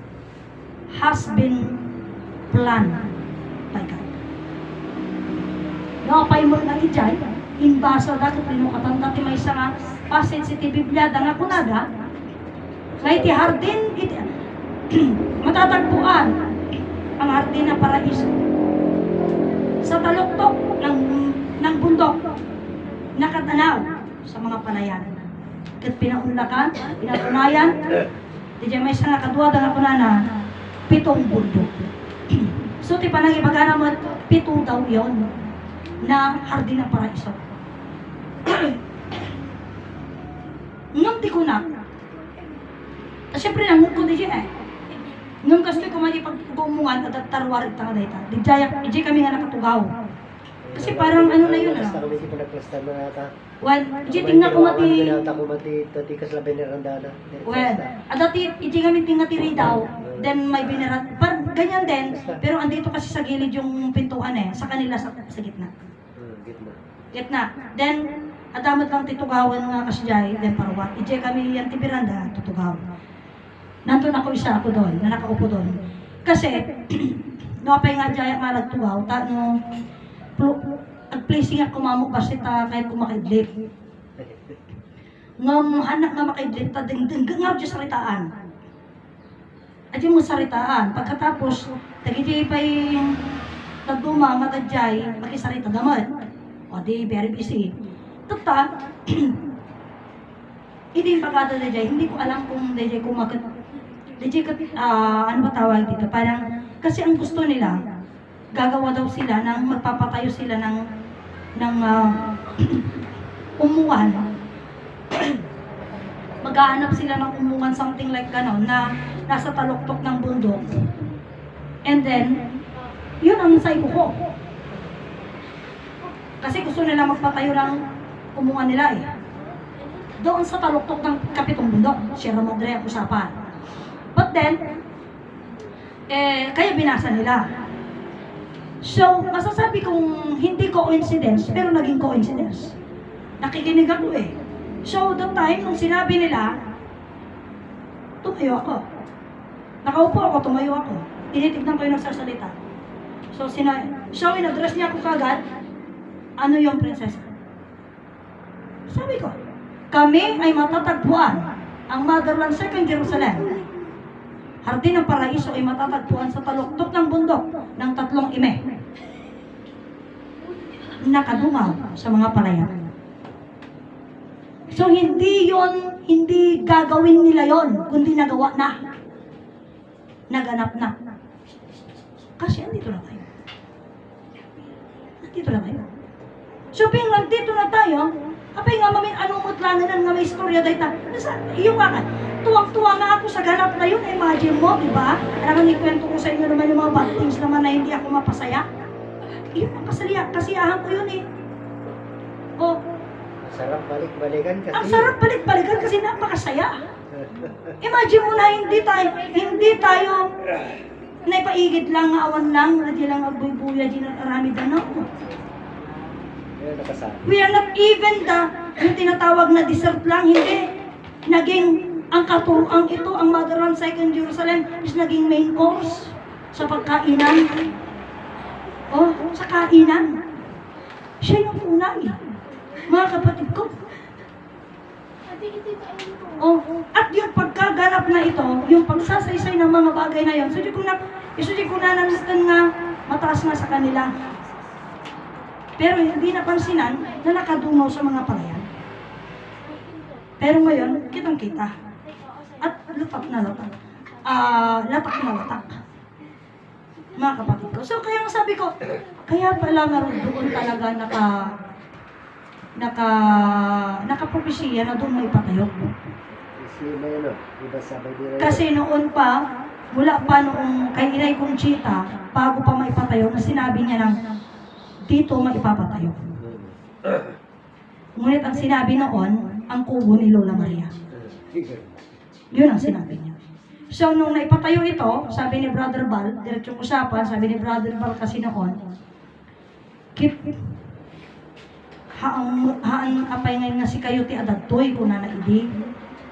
has been planned by God. Nakapay mo na ijay, inbasa dapat pinukatan dati may isang passage iti Biblia, nga kunada, na iti hardin, matatagpuan ang hardin na paraiso. Sa taluktok ng bundok, nakatanaw sa mga palayan. Kat pinaunlakan, pinatunayan, di may isang nakadwa nga kunana, 7 bundok. So, ti panang ibagana mo, 7 daw yon na hardin ng paraiso. Ngam ti ko na. Siyempre nang ko di siya eh. Ngam kasi ko magipagpumungan at tarwar ita nga dayta. Di jaya, iji kami nga nakatugaw. Kasi parang ano na yun Basta ah. kami kita nagplastar na nata. Well, iji tingnan ko mati. Ginata ko mati, tati kaslabi ni Randana. Well, dati iji kami tingnan tiri daw. Then may binarat. Parang ganyan din. Pero andito kasi sa gilid yung pintuan eh. Sa kanila sa gitna. Gitna. Gitna. Then, adamat lang titugawan nga kasjay. Then parwat. Iji kami yung tibiranda, tutugaw. Nandun ako isa ako doon, na nakaupo doon. Kasi, napay nga jaya nga nagtugaw, no, ag-placing ako mamuk basit kahit kumakidlip. Ngam anak nga makidlip, ding nga dyan saritaan. Adyan mo saritaan. Pagkatapos, tagiti pa'y nagduma, matadjay, makisarita damat. O di, very busy. Tata, hindi yung pagkata na dyan, hindi ko alam kung dyan kumakit. Ano ba tawag dito? Parang, kasi ang gusto nila, gagawa daw sila ng, magpapatayo sila ng umuan. Maghahanap sila ng umuan, something like gano'n, na nasa taluktok ng bundok. And then, yun ang saibo ko. Kasi gusto nila magpatayo ng umuan nila eh. Doon sa taluktok ng kapitong bundok, Sierra Madre ang usapan. But then, kaya binasa nila. So, masasabi kong hindi coincidence, pero naging coincidence. Nakikinig ako eh. So, that time, nung sinabi nila, tumayo ako. Nakaupo ako, tumayo ako. Tinitignan ko yung nagsasalita. So, in-address niya ako kagad, ano yung prinsesa? Sabi ko, kami ay matatagpuan ang Motherland Second Jerusalem. Hardin ng Paraiso ay matatagpuan sa taluktok ng bundok ng 3 ime. Nakadungaw sa mga palayan. So hindi gagawin nila yon, kundi nagawa na. Naganap na. Kasi andito na tayo. Nandito na tayo. So ping nandito na tayo, apay nga mamin anong mutlangan nga may istorya dahil yung akan. Tuwang-tuwa nga ako sa ganap na yun. Imagine mo, di ba? Alam, ikwento ko sa inyo naman yung mga bad things naman na hindi ako mapasaya. Yun ang kasiyahan ko yun eh. O, Sarap balik-balikan kasi. ang sarap balik-balikan kasi napakasaya. Imagine mo na hindi tayo naipaigid lang, awan lang, na di lang agbuy-buya, di na arami danaw. We are not even yung tinatawag na dessert lang, hindi. Naging ang ito, ang Motherland Second Jerusalem is naging main course sa pagkainan. Oh, sa kainan. Siya yung unay. Mga kapatid ko. Oh, at yung pagkaganap na ito, yung pagsasaysay ng mga bagay na yun, sudi ko na nanastan nga mataas nga sa kanila. Pero hindi napansinan na nakadungaw sa mga palayan. Pero ngayon, kitang-kita. At latak na latak. Latak na latak. Mga kapatid ko. So kaya sabi ko, kaya pala meron doon talaga nakapropesya na doon may patayo. Kasi noon pa, mula pa noong kay Inay Conchita, bago pa maipatayo, na sinabi niya ng dito maipapatayo. Ngunit ang sinabi noon, ang kubo ni Lola Maria. Yun ang sinabi niya. So, nung naipatayo ito, sabi ni Brother Bal, diretsong usapan, sabi ni Brother Bal kasi noon, haan apay ngayon nga si kayo ti adagtoy, kuna na idi.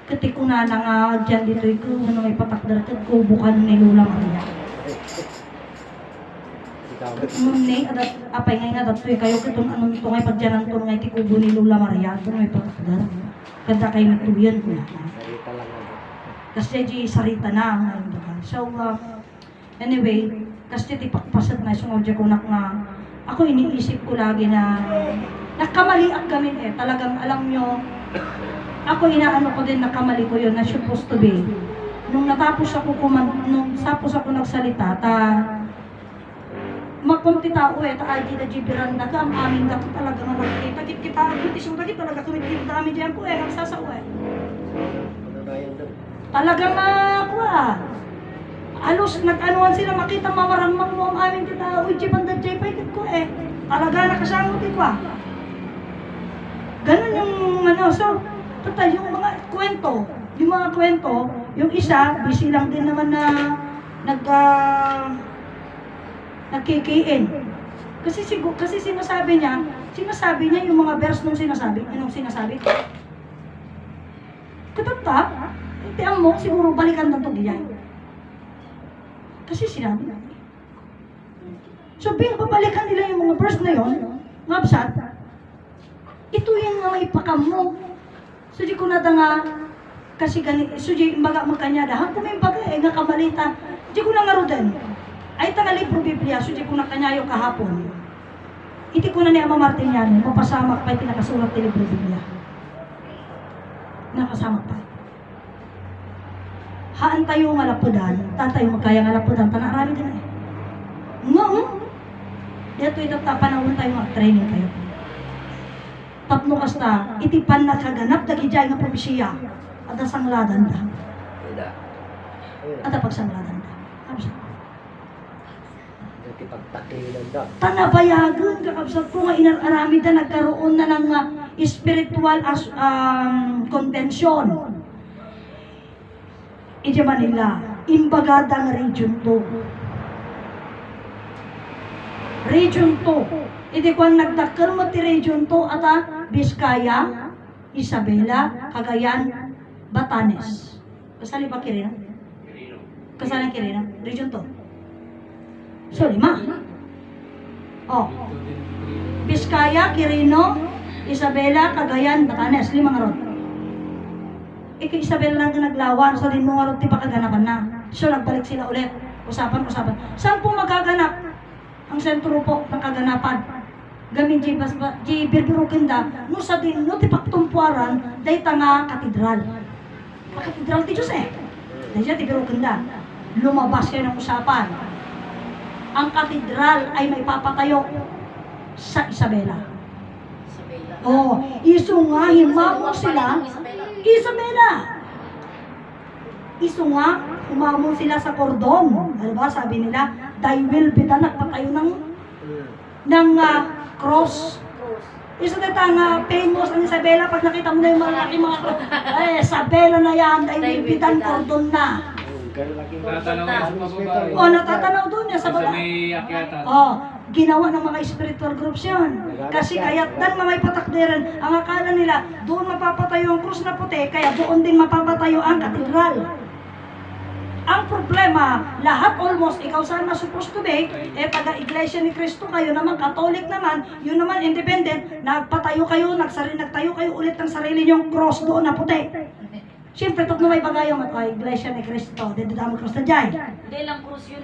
Kati kuna na nga dyan dito'y ko, nung ipatakdar ko, bukan ni Lola Maria. Ngunit, apay ngayon nga dagtoy kayo, katong anong tungay pagdyanan to, ngay ti kubo ni Lola Maria, doon may patakdar. Kada kayo nagtuyan ko na. Kasi di sarita na ang so, anyway, kasi tipakpasat na sungod ko na ako iniisip ko lagi na nakamalian kami eh. Talagang alam nyo, ako inaano ko din nakamali ko yun na supposed to be. Nung natapos ako nagsalita, Apong ti tao ta aji da jibiranda ka, ang aming gato talaga nga nagkita. Kita agit isong dagit talaga kumikita dami dyan po nagsasawa Ano na yan doon? Talagang alos nag-anuan sila makita mamarangmang mo ang aming ti tao. Uy, jibanda jay pa ikit ko Talaga nakasangot ko Ganun yung so, total yung mga kwento, yung isa, busy lang din naman na nag-KKN. Kasi sinasabi niya yung mga verse nung sinasabi ko. Katata, tiyan mo, siguro balikan ng tugiyay. Kasi sinabi niya. So, babalikan nila yung mga verse na yun, ngabsat, ito yung nga may pakam mo. So, di ko na nga, kasi ganit, so, di imbaga magkanyada, hanggang may imbaga nga kamalita, di ko na nga rodan. Ay, tanga libro Biblia, so di ko na kanyayo kahapon. Iti ko na ni Ama Martin yan, mapasamak pa yung nakasulat ni libro Biblia. Nakasamak pa. Haan tayo nga lapudan, tatayo magkaya nga lapudan, panarami din Ito panahon tayo mag-training kayo. Tapno kasta, itipan na kaganap, dagijay nga propesya, at sangladan da. At pagsangladan da. Pagtakilan daw. Tanabayagan, kakabsat ko nga inararami na nagkaroon na ng spiritual convention. Iti Manila, imbagadang Region 2. Region 2. Iti kung nagdakar mo ti Region 2 ata Biskaya, Isabela, Cagayan, Batanes. Kasali pa Kirina? Kasali Kirina? Region 2. So, 5. Biskaya, Quirino, Isabela, Cagayan, Batanes. 5 nga ron. Ika Isabela lang naglawan, so din mo nga ron ti pakaganapan na. So, nagbalik sila ulit. Usapan. Saan po magaganap ang sentro po ng kaganapan? Gamin di birbirukinda, no sa din, no ti paktumpuaran, day nga katedral. Katedral ti Diyos Day siya ti birukinda. Lumabas kayo ng usapan. Ang katedral ay may papatayo sa Isabela. Iso nga, himamon sila. Isabela! Iso nga, humamon sila sa kordon. Ano ba, sabi nila, thy will be done, nagpatayo ng cross. Iso nga, famous ang Isabela, pag nakita mo na yung mga cross, Isabela na yan, thy will be done, kordon na. Natatanaw doon niya sa baba. Ginawa ng mga spiritual groups yan. Kasi kaya't dan mga ipatakdiran, ang akala nila, doon mapapatayo ang krus na puti, kaya doon din mapapatayo ang katedral. Ang problema, lahat almost, ikaw sana supposed to be, taga-iglesia ni Cristo kayo naman, Catholic naman, yun naman independent, nagtayo kayo ulit ng sarili niyong cross doon na puti. Siyempre, ito may bagayong at iglesia ni Cristo, dito damo cross na dyan. Hindi lang krus yun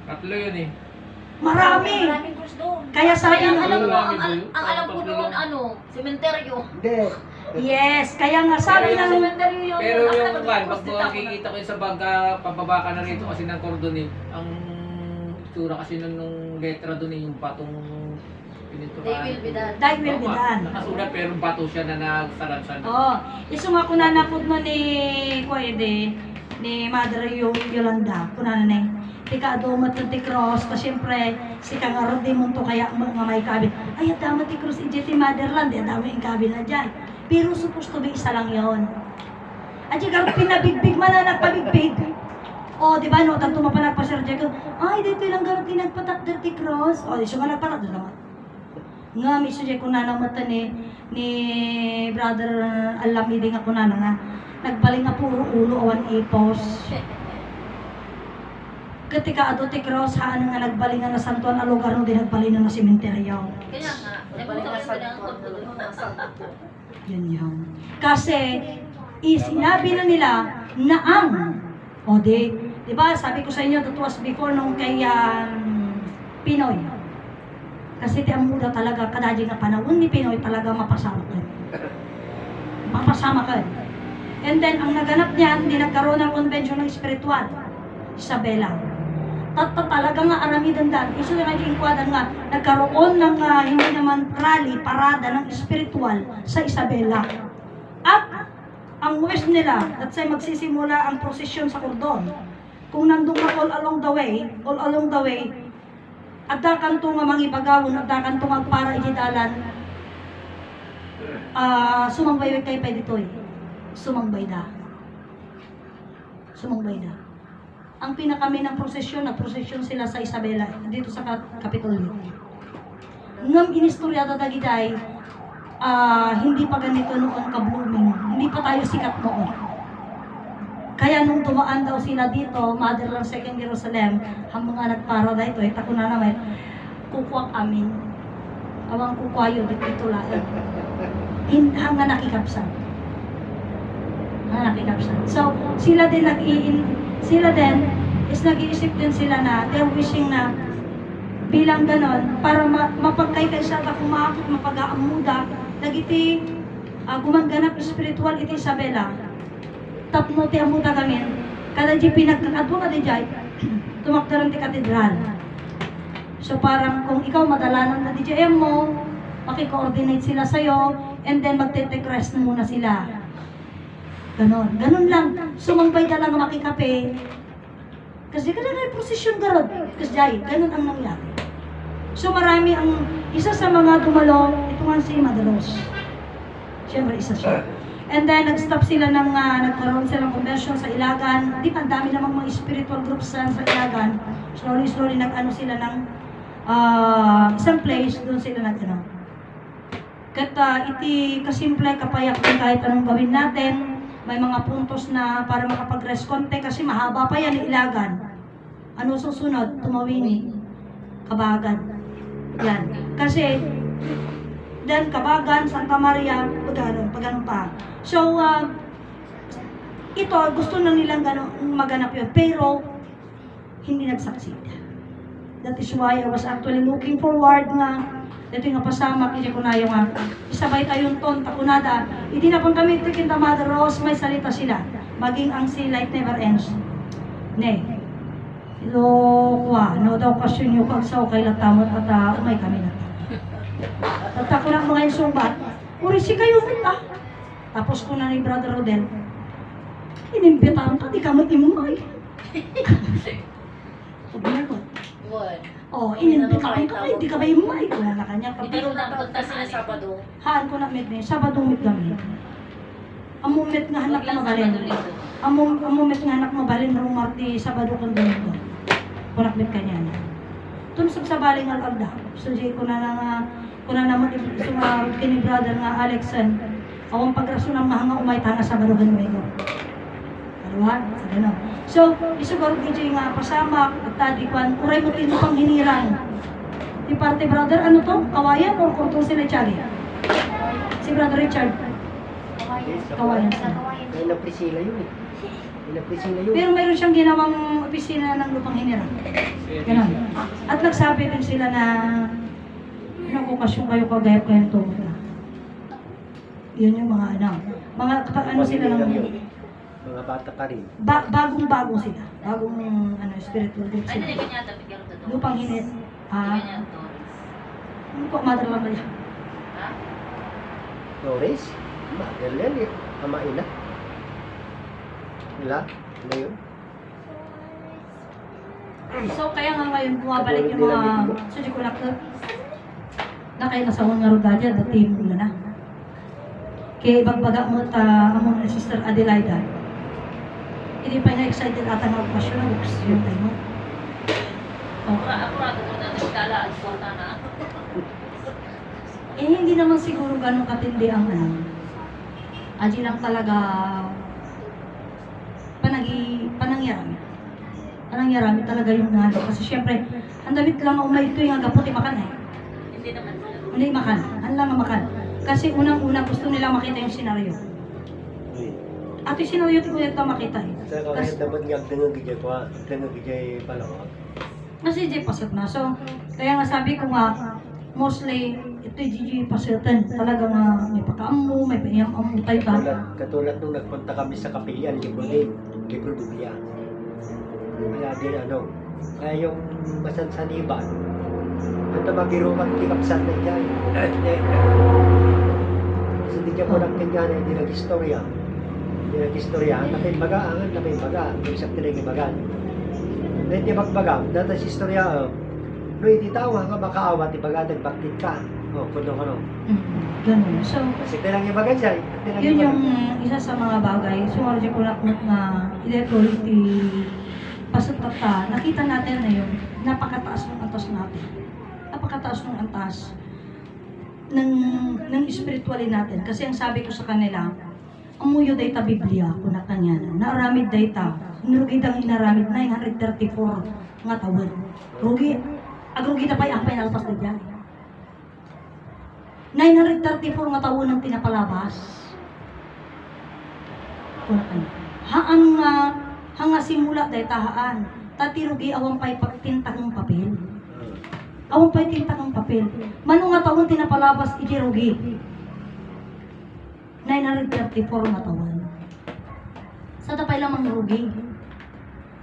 Tatlo yun Marami. Maraming krus doon. Kaya sabi ang nga, alam ko doon, sementeryo. Hindi. yes, kaya nga sabi ng Sementeryo yun. Pero yung pag makikita ko yung sa bangka, pababa ka na rito kasi ng cordon ang itsura kasi nung letra doon yung batong pininturahan. They will be done. Thy will be done. Nakasulat pero bato siya na nagsaransan. Iso nga kunanapod no ni ni Mother Yolanda, kunana tika adomat ti cross, ta siyempre si kangarod di mo to kaya mga may kabil. Ay, damat ti cross ti Motherland, dami ang kabil na dyan. Pero supposed to be isa lang yon. At yung pinabigbig man na nagpabigbig. Di ba no, tanto mapanagpasir dyan ko, ay, dito lang garot ti nagpatak ti cross. Di siya nga nagpatak doon naman. Nga, miso dyan kunanamata ni Brother Alamidi nga kunana nga, nagbaling nga puro ulo awan ipos. Ketika ato ti cross, haan nga nagbaling nga na santuan a lugar no din nagbaling na sementeryo. Kaya nga, Yun yun. Kasi, sinabi na nila na ang, di ba, sabi ko sa inyo, that was before nung kay Pinoy. Kasi ti ang muda talaga, kadadya nga panahon ni Pinoy talaga mapasama ka. Mapasama ka. And then, ang naganap niyan, di nagkaroon ng convention ng spiritual. Isabela. talaga nga aramidan dati. Iso na nga ingkwadan nga, nagkaroon ng hindi naman rally, parada ng espiritual sa Isabela. At ang west nila, that's why magsisimula ang prosesyon sa Cordon. Kung nandun ka all along the way, adda kanto nga mangipagawon, adda kanto nga para ididalan, sumangbay kay Peditoy. Sumangbay da. Ang pinakami ng prosesyon, nagprosesyon sila sa Isabela, dito sa Kapitolyo. Ngam inistoryado dagiday, hindi pa ganito noon ka-blooming. Hindi pa tayo sikat noon. Kaya nung tumaan daw sila dito, Motherland Second Jerusalem, ang mga nagpara dito, ito ko na naman, kukuha amin. Awang kukuhayo dito lang. Hanggang nakikapsan. So, sila din nag-iisip din sila na they're wishing na bilang ganon, para mapagkaykay siya kung maakit mapag-aamuda, nagiti gumanganap spiritual iti Isabela. Tapno ti amuda gamin, kada di pinagkakadwa na di jay, tumakdaran ti katedral. So parang kung ikaw madalanan na di jay mo, makikoordinate sila sa'yo, and then magte-take rest na muna sila. Ganon lang. Sumangbay ka lang makikape. Kasi kada na yung prosesyon garod. Kasi jay, ganon ang nangyari. So marami ang, isa sa mga dumalo, ito nga si Madalos. Siyempre isa siya. And then nag-stop sila ng, nagkaroon sila ng convention sa Ilagan. Di ba, ang dami namang mga spiritual groups sa Ilagan. Slowly nag-ano sila ng isang place, doon sila nag-ano. Iti kasimple, kapayak din kahit anong gawin natin. May mga puntos na para makapag-rest konti kasi mahaba pa yan Ilagan. Ano susunod? Tumawini. Kabagan. Yan. Kasi, then Kabagan, Santa Maria, pagano pa. So, ito, gusto na nilang maganap yun. Pero, hindi nagsucceed. That is why I was actually looking forward nga ito yung pasama, kasi ko na yung isabay kayong ton, takunada. Hindi na pang kami tikin the Mother Rose, may salita sila. Maging ang sea light never ends. Ne. Lokwa, no daw kasyon yung kagsaw kay latamot at umay kami na. At ako na mga insumbat, uri si kayo kita. Tapos ko na ni Brother Rodel, inimbitahan ka, di ka matimumay. Inimbitahan ka, di ka matimumay. Wala na kanya. Hindi rin nagpunta sila Sabado. Haan ko na med ni, Sabado mit kami. Amumit nga hanak na balin. Amumit nga hanak na balin rong Marti, Sabado kong domingo. Kunakbit ka niya na. Tunsog sa baling al-alda. So, ko na naman sumarap kini brother nga Alexan. Akong pagraso ng mahanga umayta nga Sabado kong domingo. Aluhan? Sa gano'n. So, isugaro DJ nga pasamak at tadikwan, uray mo tino pang hinirang. Di parte brother, ano to? Kawayan o kurtong sila Chagi? Si Brother Richard. Kawayan sila. Ay, na-Priscilla yun eh. Na-Priscilla yun. Pero mayroon siyang ginawang opisina ng lupang hinirang. Ganon. At nagsabi din sila na okasyon kayo kagayap kayong tumot na. Yun yung mga ano sila ng Mga bata ka rin. bagong-bago sila. Bagong spiritual group Ay, sila. hindi kanya ito, bigyan ko ito. Lupang hinit. Hindi kanya ito. Ano ko, Mother Maria? Ha? Flores? Magdalene eh. Amaina. Wala? Ano yun? So, kaya nga ngayon bumabalik yung mga suji ko na kayo nasawang nga rodadya, dati mula na. Kaya ibagbaga mo among na Sister Adelaida. Hindi pa nga excited ata nga okasyon na books yung tayo mo. Apurado ko na nagdala at kwarta na. Hindi naman siguro ganun katindi ang Aji lang talaga panangyarami. Panangyarami talaga yung kasi syempre, ang damit lang umay ito yung agaputi makan eh. Hindi naman. Hindi makan. Ang lang makan. Kasi unang-una gusto nilang makita yung senaryo. At yung senaryo ko ito makita eh. Sa kahit dapat nga dengan gijay ko, dengan gijay pala ko. Kasi di pasat na. So, kaya nga sabi ko nga, mostly, ito yung GG pasatan. Talaga nga may pagkaamu, may payam-amu tayo ta. Katulad nung nagpunta kami sa kapilyan, Libro Biblia. Wala din Kaya yung masansaniban, ito magirumat kikapsan na dyan. Kasi di dyan ko lang kanya na hindi nag-istorya. Hindi nag-istorya. Ang napimbaga, yung sa tinag-ibagan. Na hindi magbaga, data si istorya, no hindi tao nga makaawat, ibaga, nagbaktit ka. O, kuno. Ganun. So, Kasi tinang ibagan siya. yun yung isa sa mga bagay. Sumarja ko na electoral pasatata. Nakita natin na yun, napakataas ng antas natin. Napakataas ng antas ng spirituality natin. Kasi ang sabi ko sa kanila, umuyo data Biblia, kuna kanya na. Naaramid data. Nurugid ang inaramid 934 nga tawad. Rugi. Agrugi na pa yung apay na alpas na dyan. 934 nga taon ang pinapalabas. Kuna kanya. Hanga simula dahil tahaan. Tatirugi awang pa'y pagtintang papel. Awang pa'y tintang papel. Mano nga taon tinapalabas itirugi. 934 nga taon. Sa tapay lamang rugi.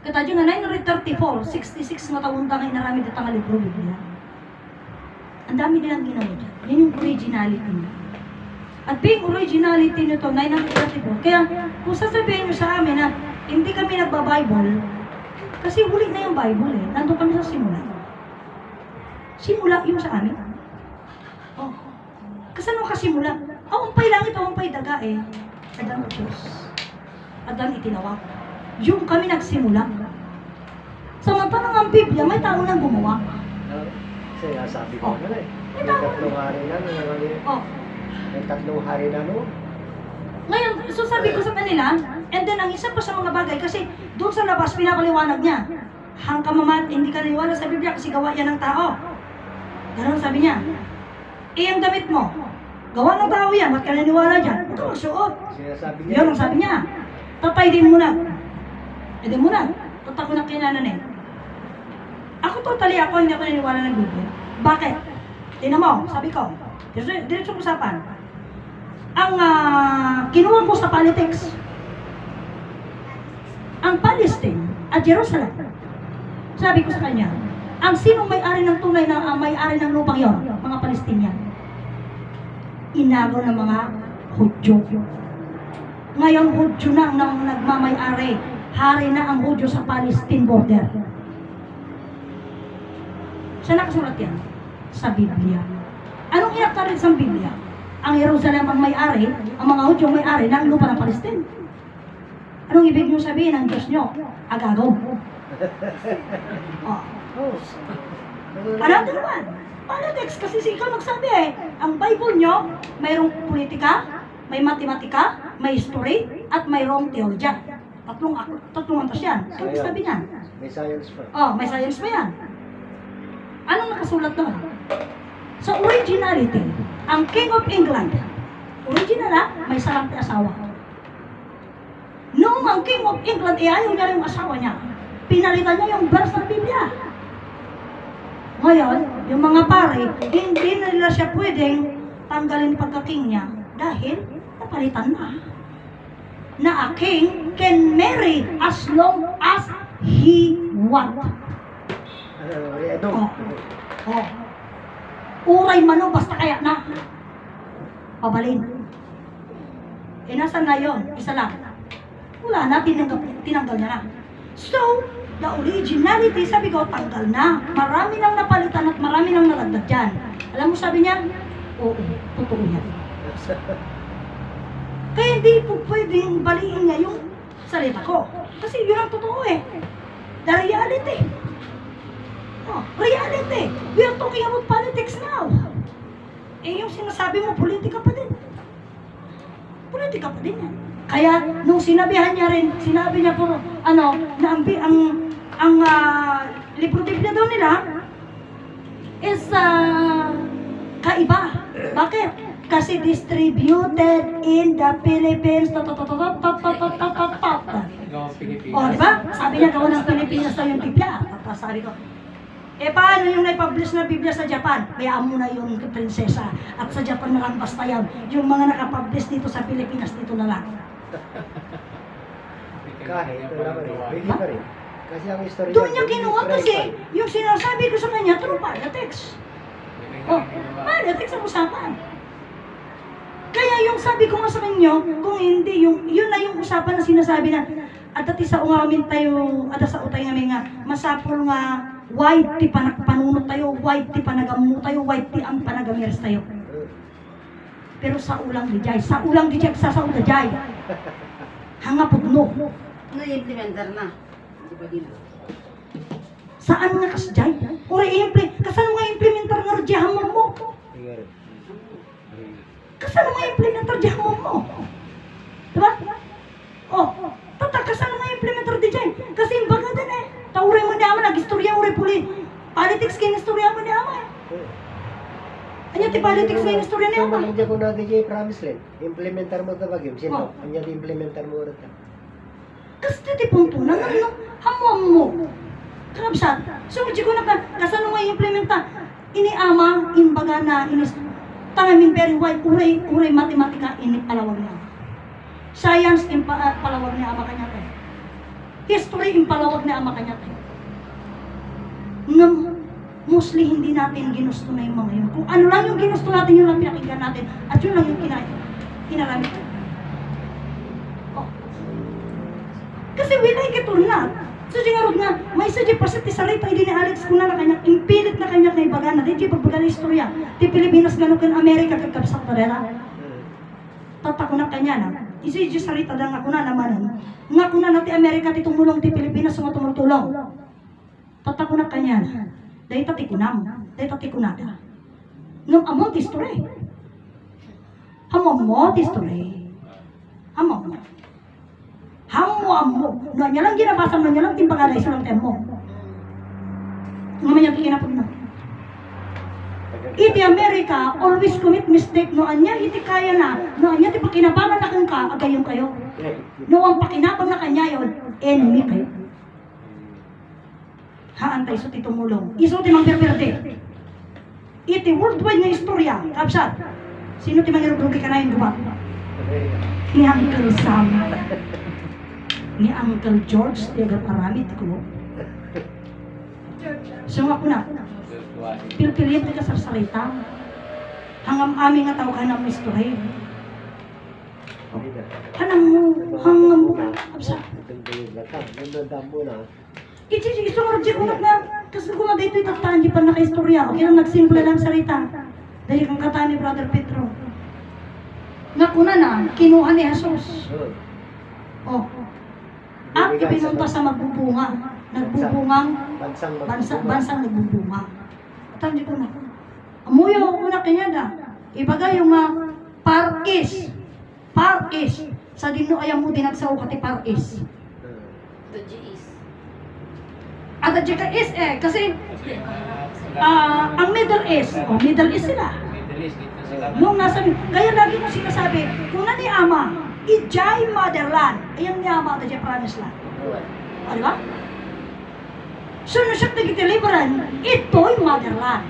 Katadyo nga 934, 66 nga taon tangay narami dito nga libro Biblia. Ang dami nilang ginawa dyan. Yan yung originality niya. At being originality nito, 934. Kaya kung sasabihin nyo sa amin na hindi kami nagba-Bible, kasi huli na yung Bible eh. Nandun kami sa simula. Simula yung sa amin. Oh. Kasi nung kasimula, awampay langit, awampay daga eh. Adang Diyos. Adang itinawag. Yung kami nagsimula. Samantalang ang Biblia, may tao nang gumawa. Kasi nasabi ko na eh. May tatlong hari na, Oh. may tatlong hari na no. Ngayon, so sabi ko sa kanila, and then ang isa pa sa mga bagay, kasi doon sa labas, pinapaliwanag niya. Hang kamamat, hindi ka naniwala sa Biblia kasi gawa yan ng tao. Ganun sabi niya. Eh, ang damit mo, gawa ng tao yan, ba't ka naniwala dyan? Ito, magsuot. Sinasabi niya. Yun ang sabi niya. Tatay din muna. Eh, din muna. Tatak ko na kinanan eh. Ako totally ako, hindi ako naniwala ng Biblia. Bakit? Tingnan mo, sabi ko. Diretsong usapan. Ang kinuha ko sa politics, ang Palestine at Jerusalem. Sabi ko sa kanya, ang sinong may-ari ng tunay na may-ari ng lupang yon? Mga Palestinian. Inagaw ng mga Hudyo. Ngayon, Hudyo na ang nagmamay-ari. Hari na ang Hudyo sa Palestine border. Saan nakasulat yan? Sa Biblia. Anong inaktarin sa Biblia? Ang Jerusalem ang may-ari, ang mga Hudyo may-ari ng lupa ng Palestine. Anong ibig nyo sabihin ng Diyos nyo? Agagaw. Oh. Alam nyo naman, politics kasi ikaw magsabi eh. Ang Bible nyo, mayroong politika, may matematika, may history, at mayroong teology. Tatlong antas yan. Kaya sabi niyan. May science pa. Oh, may science pa yan. Anong nakasulat doon? Sa originality, ang King of England, original may sarang asawa. Noong ang King of England, ayaw niya rin yung asawa niya. Pinalitan niya yung verse ng Biblia. Ngayon, yung mga pare, hindi na nila siya pwedeng tanggalin pagka-king niya dahil napalitan na. Na a king can marry as long as he want. Oh. Oh. Uray mano, basta kaya na. Pabalin. Eh, nasa na yun? Isa lang. Wala na, tinanggal niya na. So, the originality, sabi ko, tanggal na. Marami nang napalitan at marami nang nalagdag dyan. Alam mo, sabi niya, oo, totoo yan. Kaya hindi po pwedeng baliin niya yung salita ko. Kasi yun ang totoo eh. The reality. Oh, reality. We are talking about politics now. Eh, yung sinasabi mo, politika pa din. Politika pa din yan. Kaya, nung sinabihan niya rin, sinabi niya po, na ang libro Biblia daw nila is kaiba. Bakit? Kasi distributed in the Philippines. Oh, di ba? Sabi niya, gawa ng Pilipinas daw yung Biblia. Tapos sabi ko, eh paano yung naipublish na Biblia sa Japan? Bayaan mo na yung prinsesa. At sa Japan na lang basta yan. Yung mga nakapublish dito sa Pilipinas, dito na lang. Kahit, wala pa rin. Pwede pa rin. Kasi ang istorya... Doon niya kinuha kasi yung sinasabi ko sa kanya, true politics. Oh, politics ang usapan. Kaya yung sabi ko nga sa kanya, kung hindi, yun na yung usapan na sinasabi na, at dati sa ungamin tayo, at sa utay namin nga, masapol nga, white ti panunot tayo, white ti panagamu tayo, white ti ang panagamiras tayo. Pero sa ulang di jay, sa sa ulang jay. Hanga pudno. Na-implementer na. Di ba din? Saan nga kas jay? Kasan nga implementar nga rajyahan mo? Kasan nga implementar rajyahan mo? Diba? Oh, kasan nga implementar di jay? Kasi yung baga din eh. Tauray mo niya nag-istorya, uri puli. Politics kayo istorya mo niya Anya ti politics kayo istorya niya So, malingya ko natin yung promise land. Implementar mo ito bagyo. Sino? Anya di implementar mo rin. Kasi ti punto na hamuam mo. Karabsat. So, di ko na kasan nga implementa. Iniama, inbaga na, tangamin very wide, uray matematika, palawag niya. Science, palawag niya ama kanya tayo. History, palawag niya ama kanya tayo. Mostly hindi natin ginusto na yung mga yun. Kung ano lang yung ginusto natin, yun lang pinakinggan natin. At yun lang yung kinaramit. Oh. Kasi wilay kitul na. So, singarod nga, may sadya pa sa tisarita, hindi ni Alex kung na kanya, impilit na kanya kay bagana. Di pagbaga na istorya. Di Pilipinas gano'n kan Amerika kagkabsak tarera. Tatako na kanya na. Isi dyan sarita lang ako na naman. Nga ko na natin Amerika ti tumulong ti Pilipinas sa mga tumulong. Tatako na kanya na. Dahil tatikunam. Dahil tatikunada. Ngam amon ti story. Hamon mo ti story. Hamon mo. Hamo. No, niya lang ginabasa mo, niya lang timpagada isa lang temmo. Ngayon niya kinapag na. Iti Amerika, always commit mistake. No, anya, iti kaya na. No, anya, ti pakinabangan na kang ka, agayong kayo. No, ang pakinabang na kanya yun, enemy kayo. Haantay so ti tumulong. Iso ti mangpirpirte. Iti worldwide nga istorya, kapsat. Sino ti mangirugrugi ka na yung guwa? Ni Uncle Sam. Ni Uncle George, ti agat aramid ko. So nga ko na, pilpilip ti kasarsalita. Hangam aming nga tao ka na istorya. Hangam mo, kapsat. Nandandam mo na. Isu ngerti unak na, kasi kung dito itataan di pa naka-istorya, okay lang nagsimple lang sarita. Dahil kang kata ni Brother Petro. Nakuna na, kinuha ni Jesus. Oh. At ipinunta sa magbubunga. Nagbubungang, bansang nagbubunga. At hindi ko na. Amuyo, una kanya na. Ibaga yung paris. Sa dino ayam mo dinagsaw kati paris. The GEs. At the Jika is kasi ang Middle East sila. Nung nasa, kaya lagi mo sinasabi, kung na ni Ama, Ijay Motherland, ayang ni Ama, the promised land. O, di ba? So, nung siya nag-deliveran, ito'y Motherland.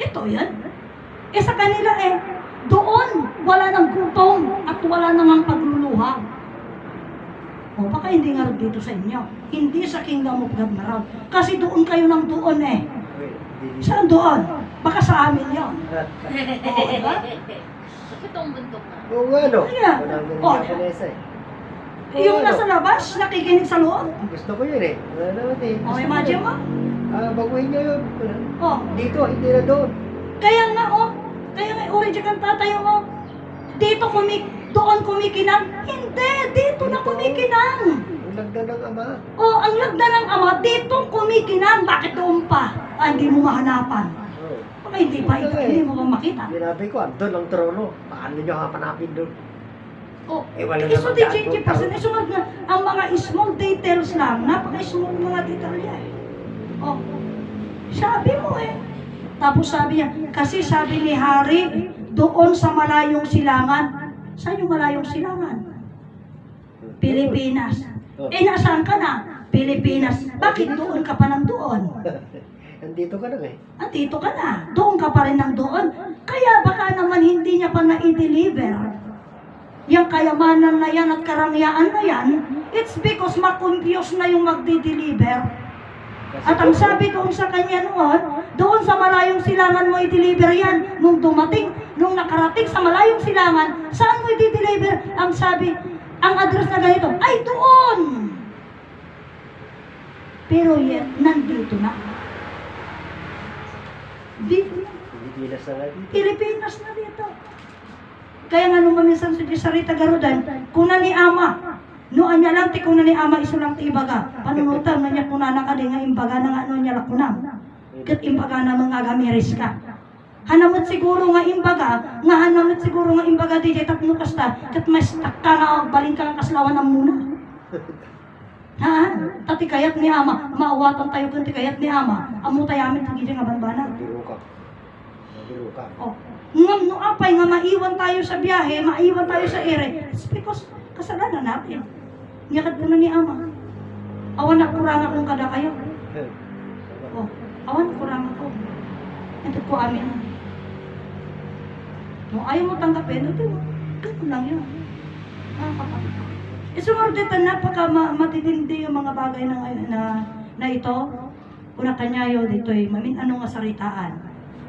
Ito yan. Sa kanila doon, wala nang gutom at wala namang pagluluha. O, baka hindi nga dito sa inyo. Hindi sa Kingdom of God na kasi doon kayo nang doon Saan doon? Baka sa amin yun. Oo, diba? Bakit ang buntok na? Oo nga, no? Kaya, yung Oo, nasa labas, nakikinig sa loob. Gusto ko yun Wala naman O, imagine mo? Baguhin nyo yun. O, Dito, hindi na doon. kaya nga, origin kang tatay mo. Doon kumikinang. Hindi, dito na kumikinang. Ang lagda ng Ama. O, ang lagda ng Ama, dito kumikinang. Bakit doon pa? Hindi mo mahanapan. Baka hindi pa, hindi mo makita. Sinabi ko, andun ang trono. Paano nyo hapanapin doon? O, Wala iso naman di daan JJ doon. person, isunod na, ang mga small details lang, napaka-small mga detalya O, sabi mo Tapos sabi niya, kasi sabi ni Hari, doon sa malayong silangan. Saan yung malayong silangan? Pilipinas. Nasaan ka na? Pilipinas. Bakit doon ka pa ng doon? Andito ka na Andito ka na. Doon ka pa rin ng doon. Kaya baka naman hindi niya pa na-deliver yung kayamanan na yan at karangyaan na yan, it's because makonfuse na yung magdi-deliver. At ang sabi doon sa kanya noon, doon sa malayong silangan mo i-deliver yan. Nung dumating, nung nakarating sa malayong silangan, saan mo i-deliver? Ang sabi, ang address na ganito, ay doon! Pero yan, nandito na. Pilipinas na natin. Pilipinas na dito. Kaya nga nung maminsan sa Rita Garudan, kuna ni Ama, noon niya lang ti kuna ni Ama iso lang ti ibaga. Panunutan na niya kuna na kadi nga imbaga na nga noon niya lakunam. Kat imbaga na mga gamiris ka. Hanamot siguro nga imbaga, nga hanamot siguro nga imbaga di jay tapno kasta, kat mas takka nga baling ka nga kaslawan ang muna. Ha? Tati kayat ni Ama, maawatan tayo kung ti kayat ni Ama, amo tayo amin tagi nga banbanan. Nabiruka. Nabiruka. Oh. No apay nga maiwan tayo sa biyahe, maiwan tayo sa ere. It's because kasalanan natin. Ngakad ko na ni Ama. Awan na kurang akong kada kayo. Oh, awan na kurang ako. Ito ko amin. No, ayaw mo tanggapin, ito mo. Ganun lang yun. Nakakapagod. Isumorditan napaka matitindi yung mga bagay na ito. Una kanyayo dito mamin ano nga saritaan.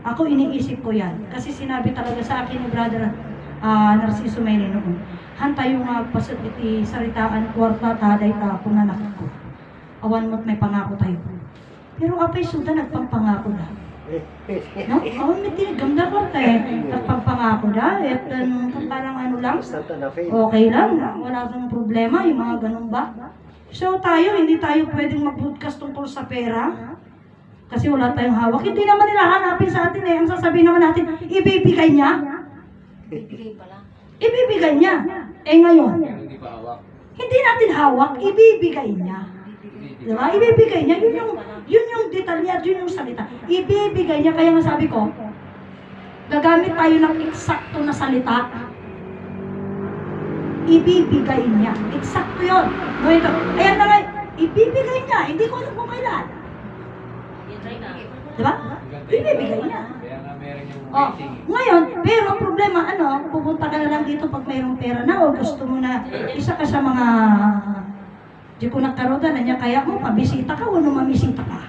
Ako iniisip ko yan. Kasi sinabi talaga sa akin ni Brother Narciso Mayne noon. Hantay yung pasat iti saritaan, kwarta, taday ta, kung nanakit ko. Awan mo't may pangako tayo. Pero apay suda nagpangpangako na. No? Awan may tinigamda ko tayo. Nagpangpangako na. At parang ano lang. Okay lang. Wala kang problema. Yung mga ganun ba? So tayo, hindi tayo pwedeng mag-broadcast tungkol sa pera. Kasi wala tayong hawak. Hindi naman nila hanapin sa atin eh. Ang sasabihin naman natin, ibibigay niya. Bibigay pala. Ibibigay niya. Eh ngayon, Hindi pa hawak. hindi natin hawak, ibibigay niya. Diba? Ibibigay niya. Yun yung detalyado, yun yung salita. Ibibigay niya. Kaya nga sabi ko, gagamit tayo ng eksakto na salita. Ibibigay niya. Eksakto yun. No, ito. Ayan na nga, ibibigay niya. Hindi ko alam kung kailan. I-try na. Diba? Ibibigay niya. Kaya nga meron yung Oh, waiting. ngayon, pero ang problema, pupunta ka na lang dito pag mayroong pera na o gusto mo na isa ka sa mga di ko nagkaroon na niya, kaya mo, pabisita ka o no mamisita ka.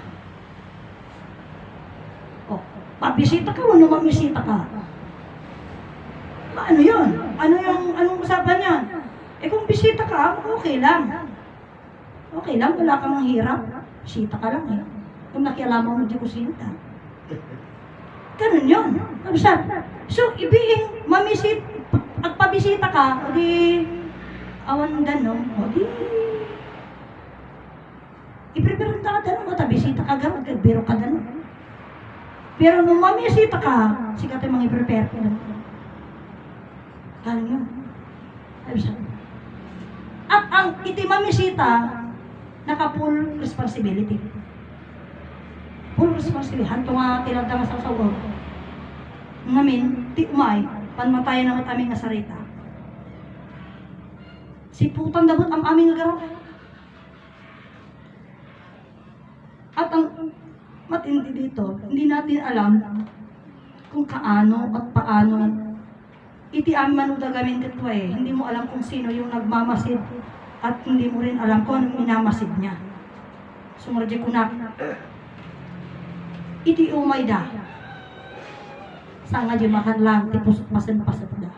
Oh, pabisita ka o no mamisita ka. Ano yun? Anong usapan yan? Eh kung bisita ka, okay lang. Okay lang, wala kang hirap. Bisita ka lang eh. Kung nakialaman mo di kusinta. Ganun yun. So, ibiing mamisit, at pabisita ka, o di, awan gano'n, o di, ipreperunta ka gano'n, o tabisita ka gano'n, biro ka gano'n. Pero nung mamisita ka, sikat yung mga i-prepare ka gano'n. Ganun yun. At ang itimamisita, naka-full responsibility. Full responsibility. Hanto nga tinagda nga sa sawaw. Ngamin, ti umay, panmatayan naman aming nga sarita. Si putang dabot ang aming nga garo. At ang matindi dito, hindi natin alam kung kaano at paano iti amin manudagamin katwa eh. Hindi mo alam kung sino yung nagmamasid at hindi mo rin alam kung anong minamasid niya. Sumarji ko na iti umay da. Sanga di makan lang, tipos pasan-pasan da.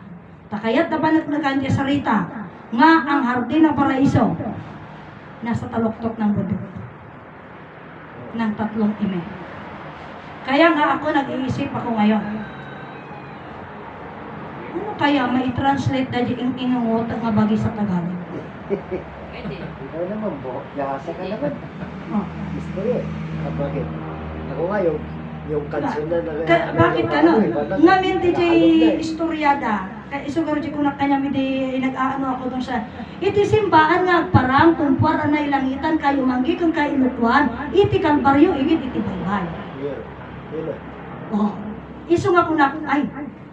Takayat na banat na sarita, nga ang hardin ng paraiso, nasa taloktok ng budok. Ng 3 ime. Kaya nga ako nag-iisip ako ngayon. Ano kaya mai-translate na di inungot nga bagi sa Tagalog? Pwede. Ikaw naman, gahasa ka naman. Oh. Gusto eh. Bakit? Ako nga yung kanson na Bakit ka no? Ngamin di jay istoryada. Kaya isugar di ko na kanya mi di nag-aano ako dun sa iti simbahan nga parang kumpara na ilangitan kayo manggi kung kayo inutuan iti kalbaryo igit iti baybay. Yun. Oh. Iso nga ko na ay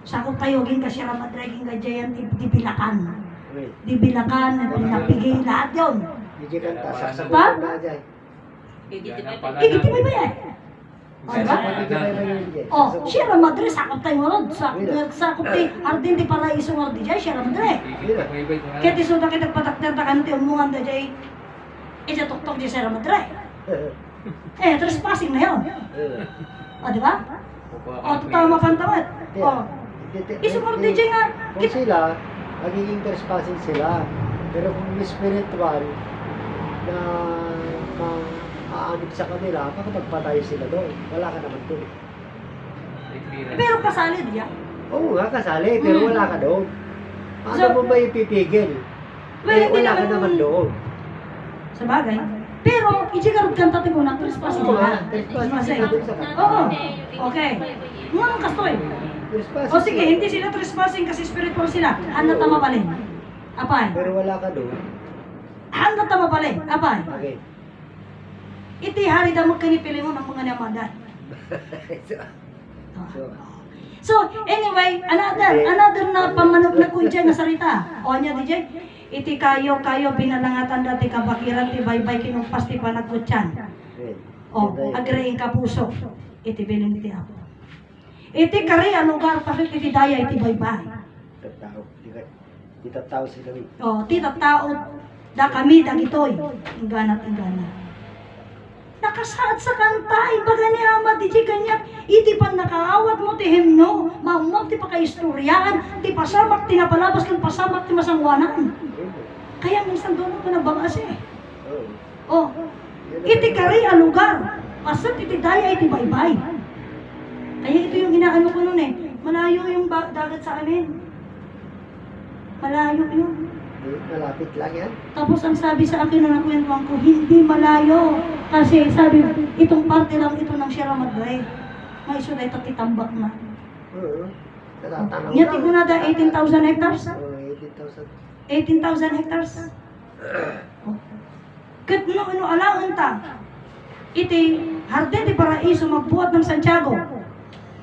sakop tayo gin ka siya madraging gadyayan di bilakan. Di bilakan at pinapigay lahat yun. Hindi kanta, saksak Pa? na dyan. Igiti pa Igit di baybay. O, diba? Oh, Sierra Madre, sakop tayo mo ron. Sakop tayo, Ardin di Paraiso ng Ardin dyan, Sierra Madre. Kaya tisuda kita patakter ta kanti umungan da jay. Ija tuktok di Sierra Madre. Trespassing na yun. O, di ba? O, tama pantawad. O, isumor di jay nga. Kung sila, magiging trespassing sila. Pero kung may spiritual na aanib sa kanila, makapagpatay sila doon. Wala ka naman doon. Pero kasali diya. Oo nga, kasali, pero wala ka doon. Paano mo ba ipipigil? Wala ka naman doon. Sa bagay. Pero, ijigarod kang tatig unang trespassing Oo na. nga, trespassing sila doon sa Oo. Okay. Ngayon kastoy. trespassing. O sige, hindi sila trespassing kasi spiritual sila. Handa tama balin. Apay. Pero wala ka doon. Handa tama balin. Apay. Okay. Iti hari damag kanipili mo ng mga namadan. So, anyway, another na pamanod na kunjay na sarita. O niya, DJ, iti kayo binalangatan dati kabakiran, ti baybay kinumpas ti panagkutyan. O, agreing kapuso. Iti bilin iti ako. Iti kari, lugar, pasok iti daya, iti baybay. Titataw sila. O, tita tao, da kami, da gitoy. Ingganat. Nakasaad sa kanta, ibaga ni Ama, di kanyak, iti pan nakaawat mo ti himno, maumag ti pakaistoryahan, ti pasamak, ti napalabas kang pasamak, ti masangwanan. Kaya minsan doon ako nabangkas eh. Oh, iti kari ang lugar, pasat iti daya, iti baybay. Kaya ito yung inaano ko nun eh, malayo yung dagat sa amin. Malayo yun. Malapit lang yan. Tapos ang sabi sa akin na nakwentuhan ko, hindi malayo. Kasi sabi, itong parte lang ito ng Sierra Madre. May isulay ito titambak na. Oo. Natatanaw Ngayon, tignan na 18,000 hectares. Oo, 18,000. 18,000 hectares. Kat alaon ta. Iti, harte di Paraiso, magbuhat ng Santiago.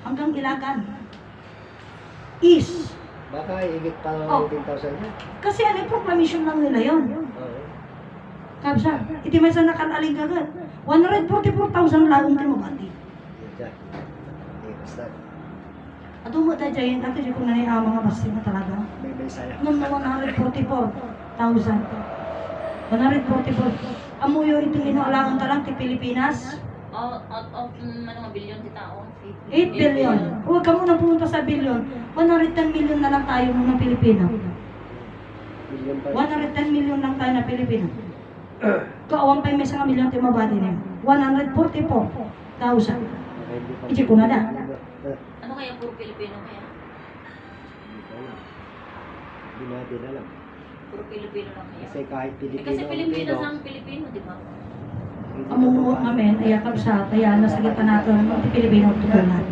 Hanggang Ilagan. East. Baka higit pa ng Oh. 18,000 yan. Kasi ano yung proclamation lang nila yun. Oo. Kabsa, iti may sa nakalaling kagad. 144,000 laong ti mabati. Yan dyan. Okay, basta. At mo da dyan, ato dyan kung nanay ang mga basi na talaga. May saya. Nung 144,000. 144. Amuyo itong inualangan talang ti Pilipinas. Out of mga bilyon ti tao. 8 billion. Huwag ka muna pumunta sa billion. 110 million na lang tayo mga Pilipino. Million pa. 110 million lang tayo na Pilipino. Kaawang pa yung may mga milyon tayo mabati niya. 144,000. Iji ko na da. Ano kaya puro Pilipino kaya? Hindi natin alam. Puro Pilipino lang kaya? Kasi kahit Pilipino, Kasi Pilipinas ang Pilipino, di ba? Amumuot namin, ayakap sa kaya nasagitan natin ng Pilipino tutulan.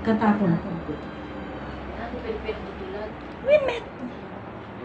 Katapon. Ano Pilipino tulad? We met